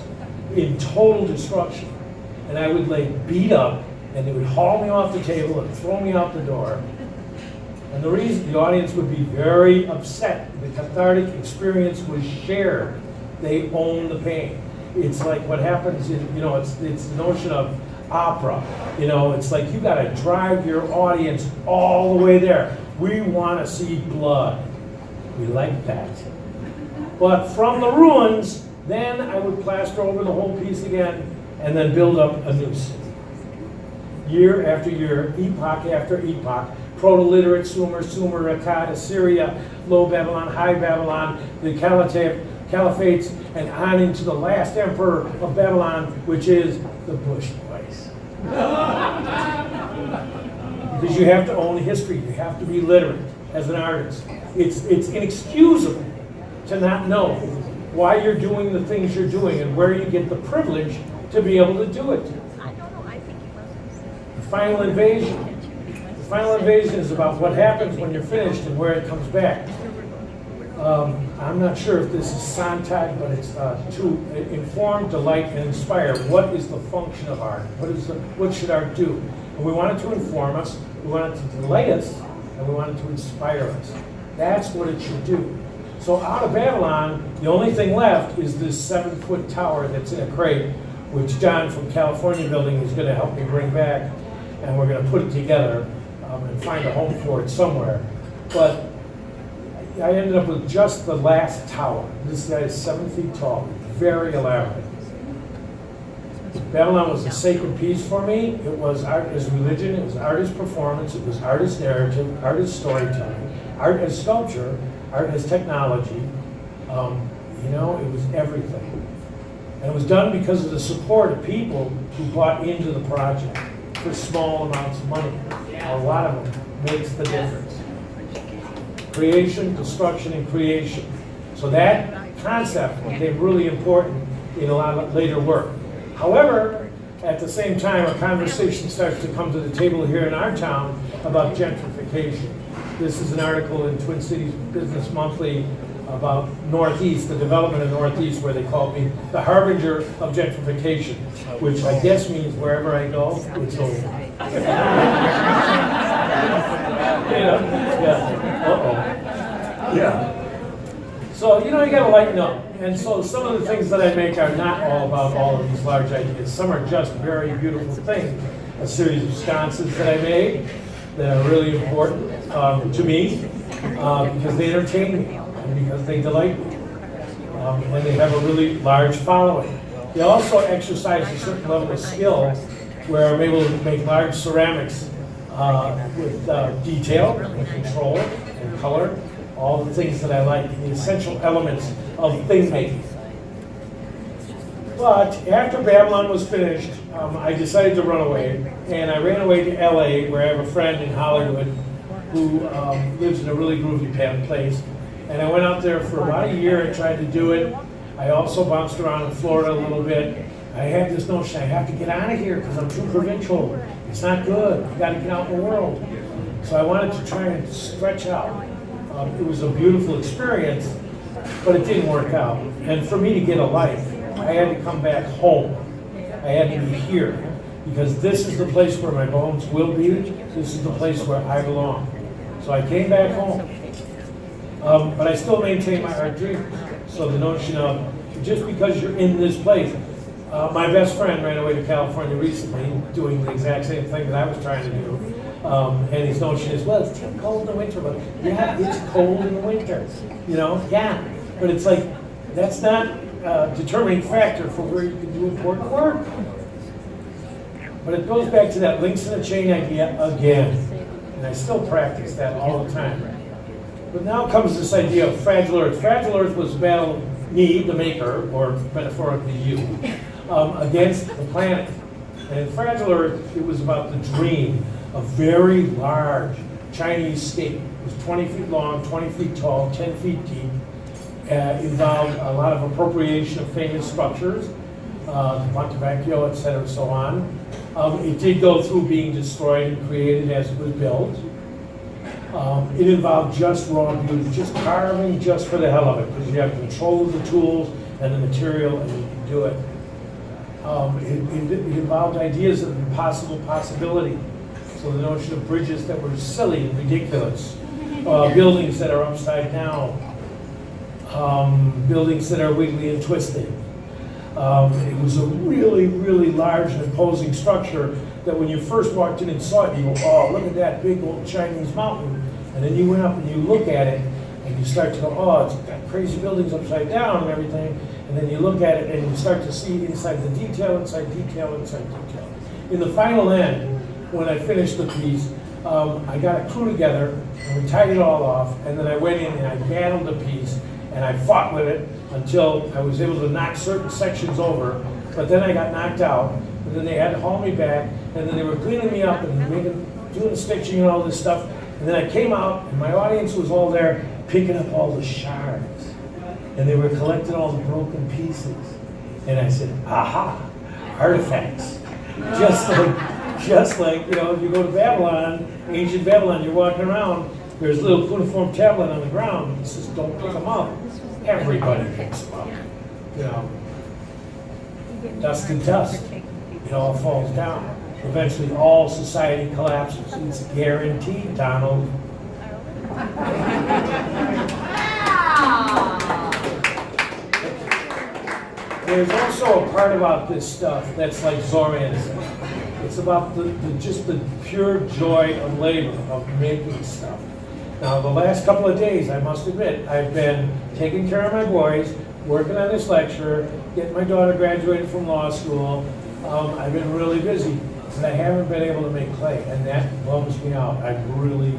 in total destruction. And I would lay beat up, and they would haul me off the table and throw me out the door. And the reason the audience would be very upset, the cathartic experience was shared. They own the pain. It's like what happens in, it's the notion of opera. It's like you got to drive your audience all the way there. We want to see blood. We like that. But from the ruins, then I would plaster over the whole piece again and then build up a new city. Year after year, epoch after epoch, Proto-Literate, Sumer, Akkad, Assyria, Low Babylon, High Babylon, the Caliphates, and on into the last emperor of Babylon, which is the Bush Boys. Because you have to own history. You have to be literate as an artist. It's inexcusable to not know why you're doing the things you're doing and where you get the privilege to be able to do it. The final invasion. The final invasion is about what happens when you're finished and where it comes back. I'm not sure if this is Sontag, but it's to inform, delight, and inspire. What is the function of art? What should art do? And we want it to inform us, we want it to delight us, and we want it to inspire us. That's what it should do. So out of Babylon, the only thing left is this 7-foot tower that's in a crate, which John from California Building is going to help me bring back, and we're going to put it together and find a home for it somewhere. But I ended up with just the last tower. This guy is 7 feet tall, very elaborate. Babylon was a sacred piece for me. It was art as religion, it was art as performance, it was art as narrative, art as storytelling, art as sculpture, art as technology. It was everything. And it was done because of the support of people who bought into the project for small amounts of money. A lot of them makes the difference. Creation, destruction, and creation. So that concept became really important in a lot of later work. However, at the same time, a conversation starts to come to the table here in our town about gentrification. This is an article in Twin Cities Business Monthly about Northeast, the development of Northeast, where they called me the harbinger of gentrification, which I guess means wherever I go, it's over. So, you gotta lighten up. And so some of the things that I make are not all about all of these large ideas. Some are just very beautiful things. A series of sconces that I made that are really important to me because they entertain me and because they delight me. And they have a really large following. They also exercise a certain level of skill where I'm able to make large ceramics with detail and control and color, all the things that I like, the essential elements of thing making. But after Babylon was finished, I decided to run away, and I ran away to LA, where I have a friend in Hollywood who lives in a really groovy place. And I went out there for about a year and tried to do it. I also bounced around in Florida a little bit. I had this notion, I have to get out of here because I'm too provincial. It's not good. You got to get out in the world. So I wanted to try and stretch out. It was a beautiful experience, but it didn't work out. And for me to get a life, I had to come back home. I had to be here because this is the place where my bones will be. This is the place where I belong. So I came back home. But I still maintain my art dreams. So the notion of just because you're in this place, my best friend ran away to California recently doing the exact same thing that I was trying to do. And his notion is, well, it's too cold in the winter, but yeah, it's cold in the winter, yeah. But it's like, that's not a determining factor for where you can do important work. But it goes back to that links in the chain idea again. And I still practice that all the time. But now comes this idea of Fragile Earth. Fragile Earth was battle me, the maker, or metaphorically you, against the planet. And in Fragile Earth, it was about the dream, a very large Chinese state. It was 20 feet long, 20 feet tall, 10 feet deep. Involved a lot of appropriation of famous structures, Ponte Vecchio, et cetera, so on. It did go through being destroyed and created as it was built. It involved just raw beauty, just carving just for the hell of it, because you have control of the tools and the material and you can do it. It involved ideas of impossible possibility. So the notion of bridges that were silly and ridiculous, buildings that are upside down, buildings that are wiggly and twisted. It was a really, really large and imposing structure that when you first walked in and saw it, you go, oh, look at that big old Chinese mountain. And then you went up and you look at it and you start to go, oh, it's got crazy buildings upside down and everything. And then you look at it and you start to see inside the detail, inside detail, inside detail. In the final end, when I finished the piece, I got a crew together and we tied it all off. And then I went in and I battled the piece and I fought with it until I was able to knock certain sections over. But then I got knocked out. And then they had to haul me back. And then they were cleaning me up and doing the stitching and all this stuff. And then I came out, and my audience was all there picking up all the shards. And they were collecting all the broken pieces. And I said, aha, artifacts. Just like, if you go to Babylon, ancient Babylon, you're walking around, There's a little cuneiform tablet on the ground that says, don't pick them up. Everybody picks them up. You know, dust to dust. It all falls down. Eventually, all society collapses. It's guaranteed, Donald. There's also a part about this stuff that's like Zoroastrianism. It's about just the pure joy of labor, of making stuff. Now, the last couple of days, I must admit, I've been taking care of my boys, working on this lecture, getting my daughter graduated from law school. I've been really busy, but I haven't been able to make clay, and that bums me out. I'm really,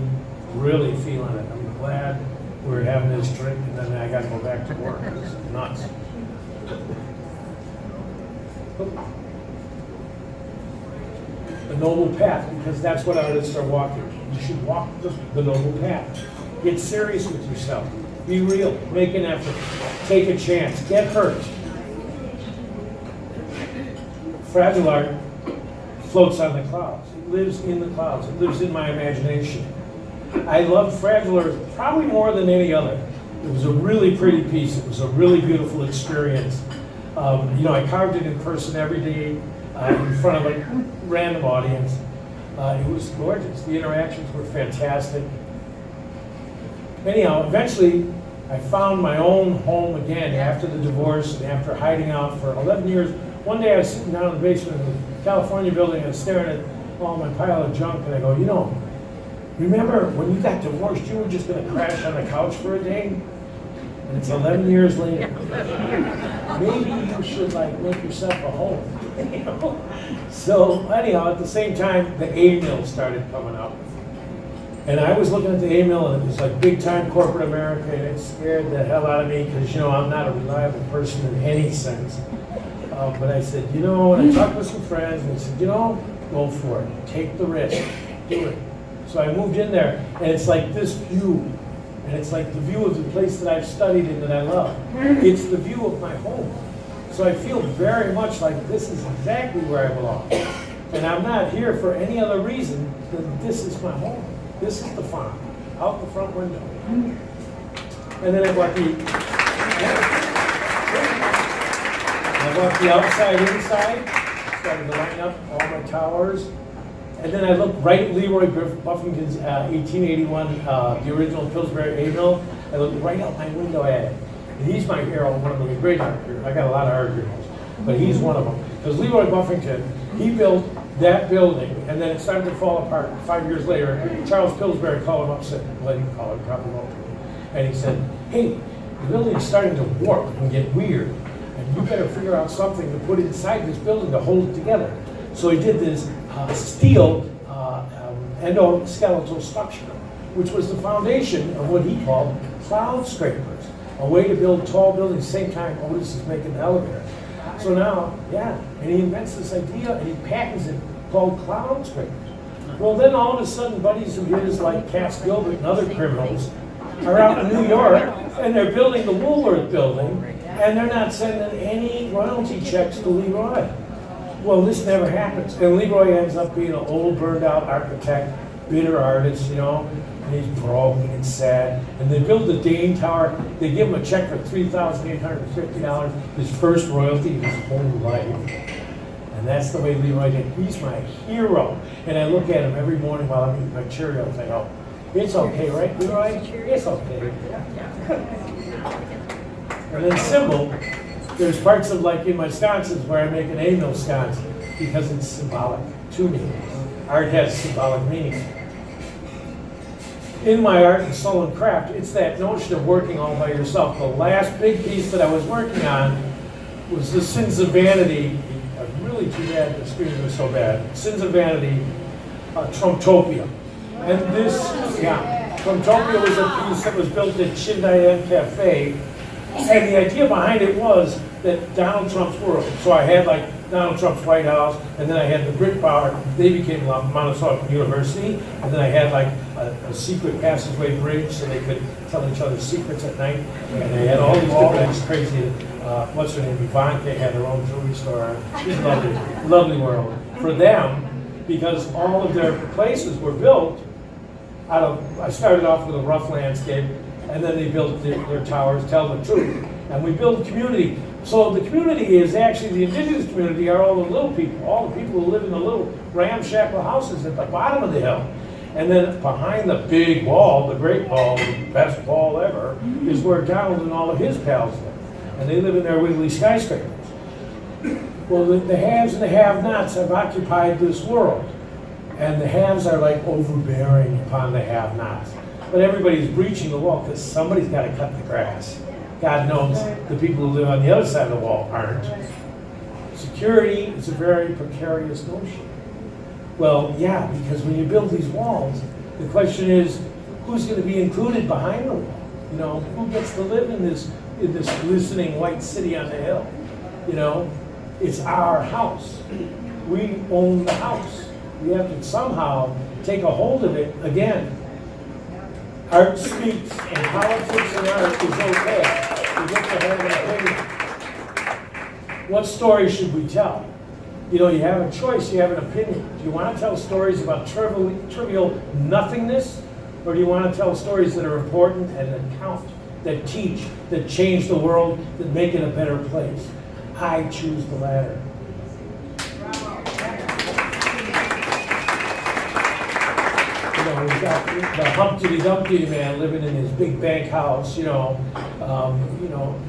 really feeling it. I'm glad we're having this drink, and then I got to go back to work. It's nuts. The noble path, because that's what artists are walking. You should walk the noble path. Get serious with yourself. Be real. Make an effort. Take a chance. Get hurt. Fragile art floats on the clouds. It lives in the clouds. It lives in my imagination. I love Fragile art probably more than any other. It was a really pretty piece. It was a really beautiful experience. You know, I carved it in person every day in front of a random audience. It was gorgeous. The interactions were fantastic. Anyhow, eventually, I found my own home again after the divorce and after hiding out for 11 years. One day I was sitting down in the basement of the California building and staring at all my pile of junk, and I go, you know, remember when you got divorced, you were just going to crash on the couch for a day? And it's 11 years later. Maybe you should like make yourself a home. You know? So anyhow, at the same time, the A-mill started coming up. And I was looking at the A-mill, and it was like big time corporate America, and it scared the hell out of me because, you know, I'm not a reliable person in any sense. But I said, you know, and I talked with some friends, and they said, you know, go for it. Take the risk. Do it. So I moved in there, and it's like this view. And it's like the view of the place that I've studied and that I love. It's the view of my home. So I feel very much like this is exactly where I belong. And I'm not here for any other reason than this is my home. This is the farm, out the front window. And then I bought the outside, inside, started to line up all my towers. And then I looked right at Leroy Buffington's 1881, the original Pillsbury A-mill. I looked right out my window at it. And he's my hero, one of the great art heroes. I got a lot of art heroes, but he's one of them. Because Leroy Buffington, he built that building, and then it started to fall apart. 5 years later, Charles Pillsbury called him up, said, let him call him, probably won't. And he said, hey, the building is starting to warp and get weird, and you better figure out something to put inside this building to hold it together. So he did this steel endoskeletal structure, which was the foundation of what he called cloud scrapers, a way to build tall buildings, same time Otis is making the elevator. So now, yeah, and he invents this idea and he patents it called cloud scrapers. Well, then all of a sudden, buddies of his like Cass Gilbert and other criminals are out in New York and they're building the Woolworth building and they're not sending any royalty checks to Leroy. Well, this never happens. And Leroy ends up being an old, burned-out architect, bitter artist, you know, and he's broken and sad. And they build the Dane Tower. They give him a check for $3,850, his first royalty of his whole life. And that's the way Leroy did. He's my hero. And I look at him every morning while I'm eating my Cheerios. I go, it's okay, right, Leroy? It's okay. And then Symbol. There's parts of like in my sconces where I make an A-mill sconce because it's symbolic to me. Art has symbolic meaning. In my art and soul and craft, it's that notion of working all by yourself. The last big piece that I was working on was the Sins of Vanity. Really too bad the screen was so bad. Sins of Vanity, Trumptopia. And this, Trumptopia was a piece that was built at Chindayan Cafe. And the idea behind it was that Donald Trump's world. So I had like Donald Trump's White House, and then I had the Brick Power. They became Montauk University, and then I had like a secret passageway bridge so they could tell each other secrets at night. And they had all these different crazy. What's her name? Ivanka had her own jewelry store. She's lovely, lovely world for them because all of their places were built I started off with a rough landscape, and then they built their towers, tell the truth. And we built community. So the community is actually, the indigenous community are all the little people, all the people who live in the little ramshackle houses at the bottom of the hill. And then behind the big wall, the great wall, the best wall ever, is where Donald and all of his pals live. And they live in their wiggly skyscrapers. Well, the haves and the have-nots have occupied this world. And the haves are like overbearing upon the have-nots. But everybody's breaching the wall because somebody's got to cut the grass. God knows the people who live on the other side of the wall aren't. Security is a very precarious notion. Well, yeah, because when you build these walls, the question is, who's going to be included behind the wall? You know, who gets to live in this glistening white city on the hill? You know, it's our house. We own the house. We have to somehow take a hold of it again. Art speaks, and politics and art is okay. We get to have an opinion. What story should we tell? You know, you have a choice, you have an opinion. Do you want to tell stories about trivial nothingness? Or do you want to tell stories that are important and that count, that teach, that change the world, that make it a better place? I choose the latter. We've got the Humpty Dumpty man living in his big bank house,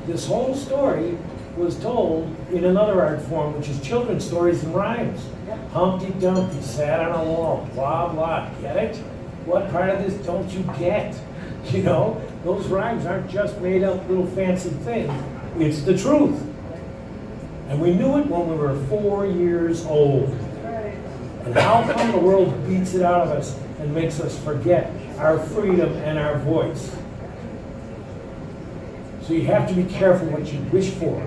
this whole story was told in another art form, which is children's stories and rhymes. Humpty Dumpty sat on a wall, blah, blah, get it? What part of this don't you get? You know, those rhymes aren't just made up little fancy things. It's the truth. And we knew it when we were 4 years old. And how come the world beats it out of us and makes us forget our freedom and our voice? So you have to be careful what you wish for.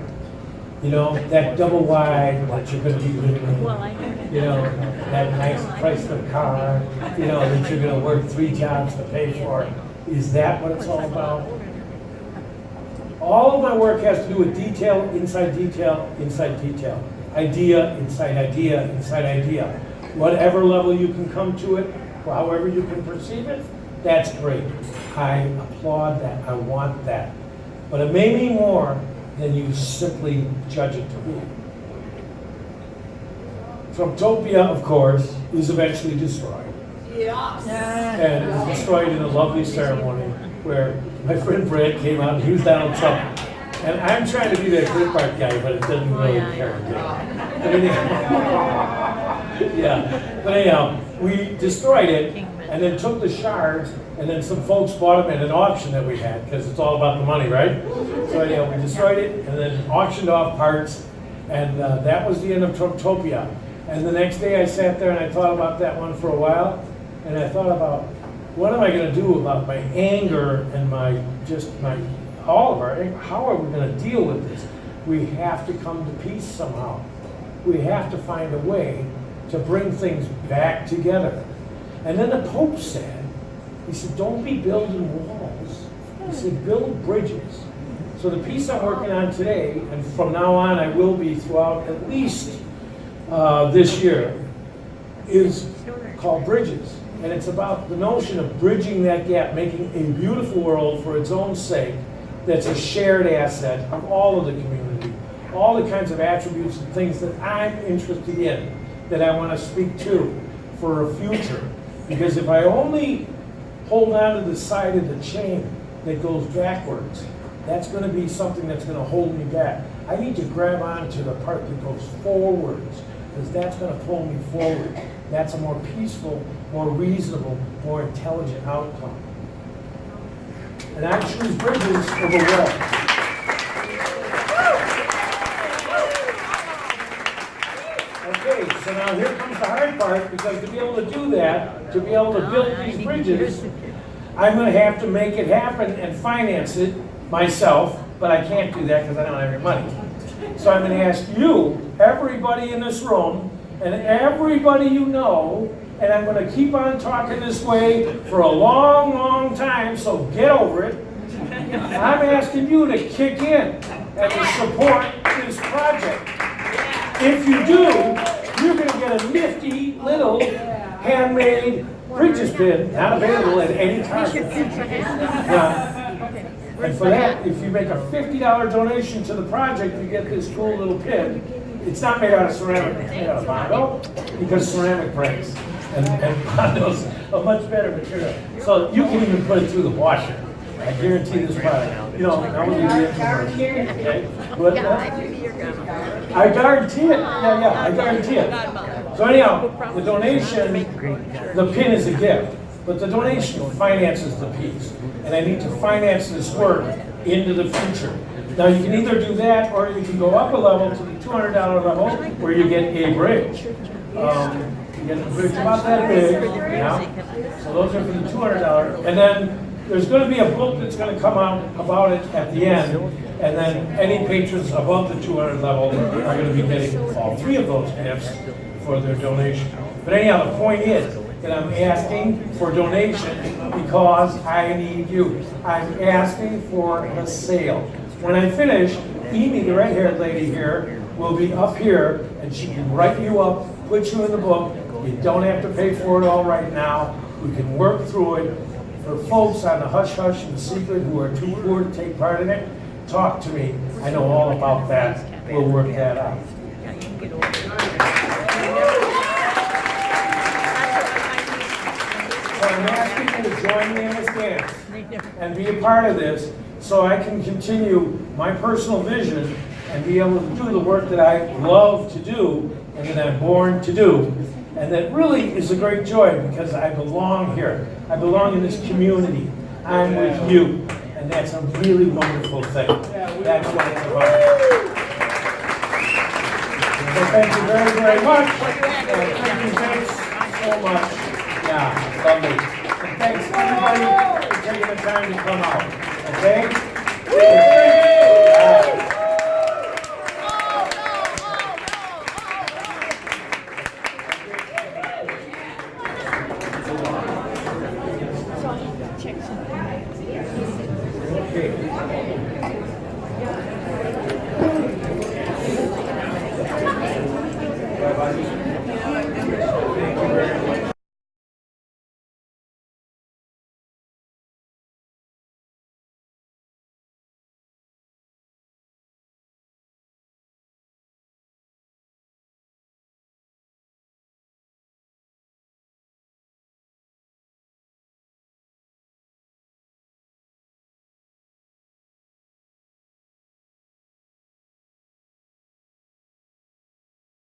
You know, that double wide that you're going to be living in. You know, that nice Chrysler car, you know, that you're going to work 3 jobs to pay for. Is that what it's all about? All of my work has to do with detail, inside detail, inside detail. Idea, inside idea, inside idea. Whatever level you can come to it, however you can perceive it, that's great. I applaud that. I want that. But it may mean more than you simply judge it to be. Trumptopia, of course, is eventually destroyed. Yes. And it was destroyed in a lovely ceremony where my friend Brad came out and he was Donald Trump. And I'm trying to be that clip art guy, but it doesn't really character. But anyhow, we destroyed it and then took the shards, and then some folks bought them at an auction that we had, because it's all about the money, right? So anyhow, we destroyed it and then auctioned off parts, and that was the end of Trumptopia. And the next day I sat there and I thought about that one for a while, and I thought about, what am I going to do about my anger and all of our anger? How are we going to deal with this? We have to come to peace somehow. We have to find a way to bring things back together. And then the Pope said, he said, don't be building walls. He said, build bridges. So the piece I'm working on today, and from now on I will be throughout at least this year, is called Bridges. And it's about the notion of bridging that gap, making a beautiful world for its own sake that's a shared asset of all of the community, all the kinds of attributes and things that I'm interested in, that I want to speak to for a future. Because if I only hold on to the side of the chain that goes backwards, that's going to be something that's going to hold me back. I need to grab onto the part that goes forwards, because that's going to pull me forward. That's a more peaceful, more reasonable, more intelligent outcome. And I choose bridges over walls. Okay, so now here comes the hard part, because to be able to do that, to be able to build these bridges, I'm going to have to make it happen and finance it myself, but I can't do that because I don't have any money. So I'm going to ask you, everybody in this room, and everybody you know, and I'm going to keep on talking this way for a long, long time, so get over it. I'm asking you to kick in and to support this project. If you do, you're going to get a nifty little handmade preacher's pin, not available at any Target. Now, and for that, if you make a $50 donation to the project, you get this cool little pin. It's not made out of ceramic, it's made out of Bondo, because ceramic breaks. And Bondo's a much better material. So you can even put it through the washer. I guarantee this product. You know, I will give you information, okay? But, I guarantee it. Yeah, I guarantee it. So anyhow, the donation, the pin is a gift, but the donation finances the piece. And I need to finance this work into the future. Now, you can either do that, or you can go up a level to the $200 level, where you get a bridge. You get a bridge about that big, yeah. So those are for the $200. And then there's going to be a book that's going to come out about it at the end. And then any patrons above the 200 level are going to be getting all three of those gifts for their donation. But anyhow, the point is that I'm asking for donation because I need you. I'm asking for a sale. When I finish, Amy, the red-haired lady here, will be up here, and she can write you up, put you in the book. You don't have to pay for it all right now. We can work through it. For folks on the hush hush and the secret who are too poor to take part in it, talk to me. I know all about that. We'll work that out. So I'm asking you to join me in this dance and be a part of this so I can continue my personal vision and be able to do the work that I love to do and that I'm born to do. And that really is a great joy because I belong here. I belong in this community. I'm with you. And that's a really wonderful thing. That's what it's about. So thank you very, very much. Thanks so much. Yeah, lovely. And thanks everybody for taking the time to come out. Okay?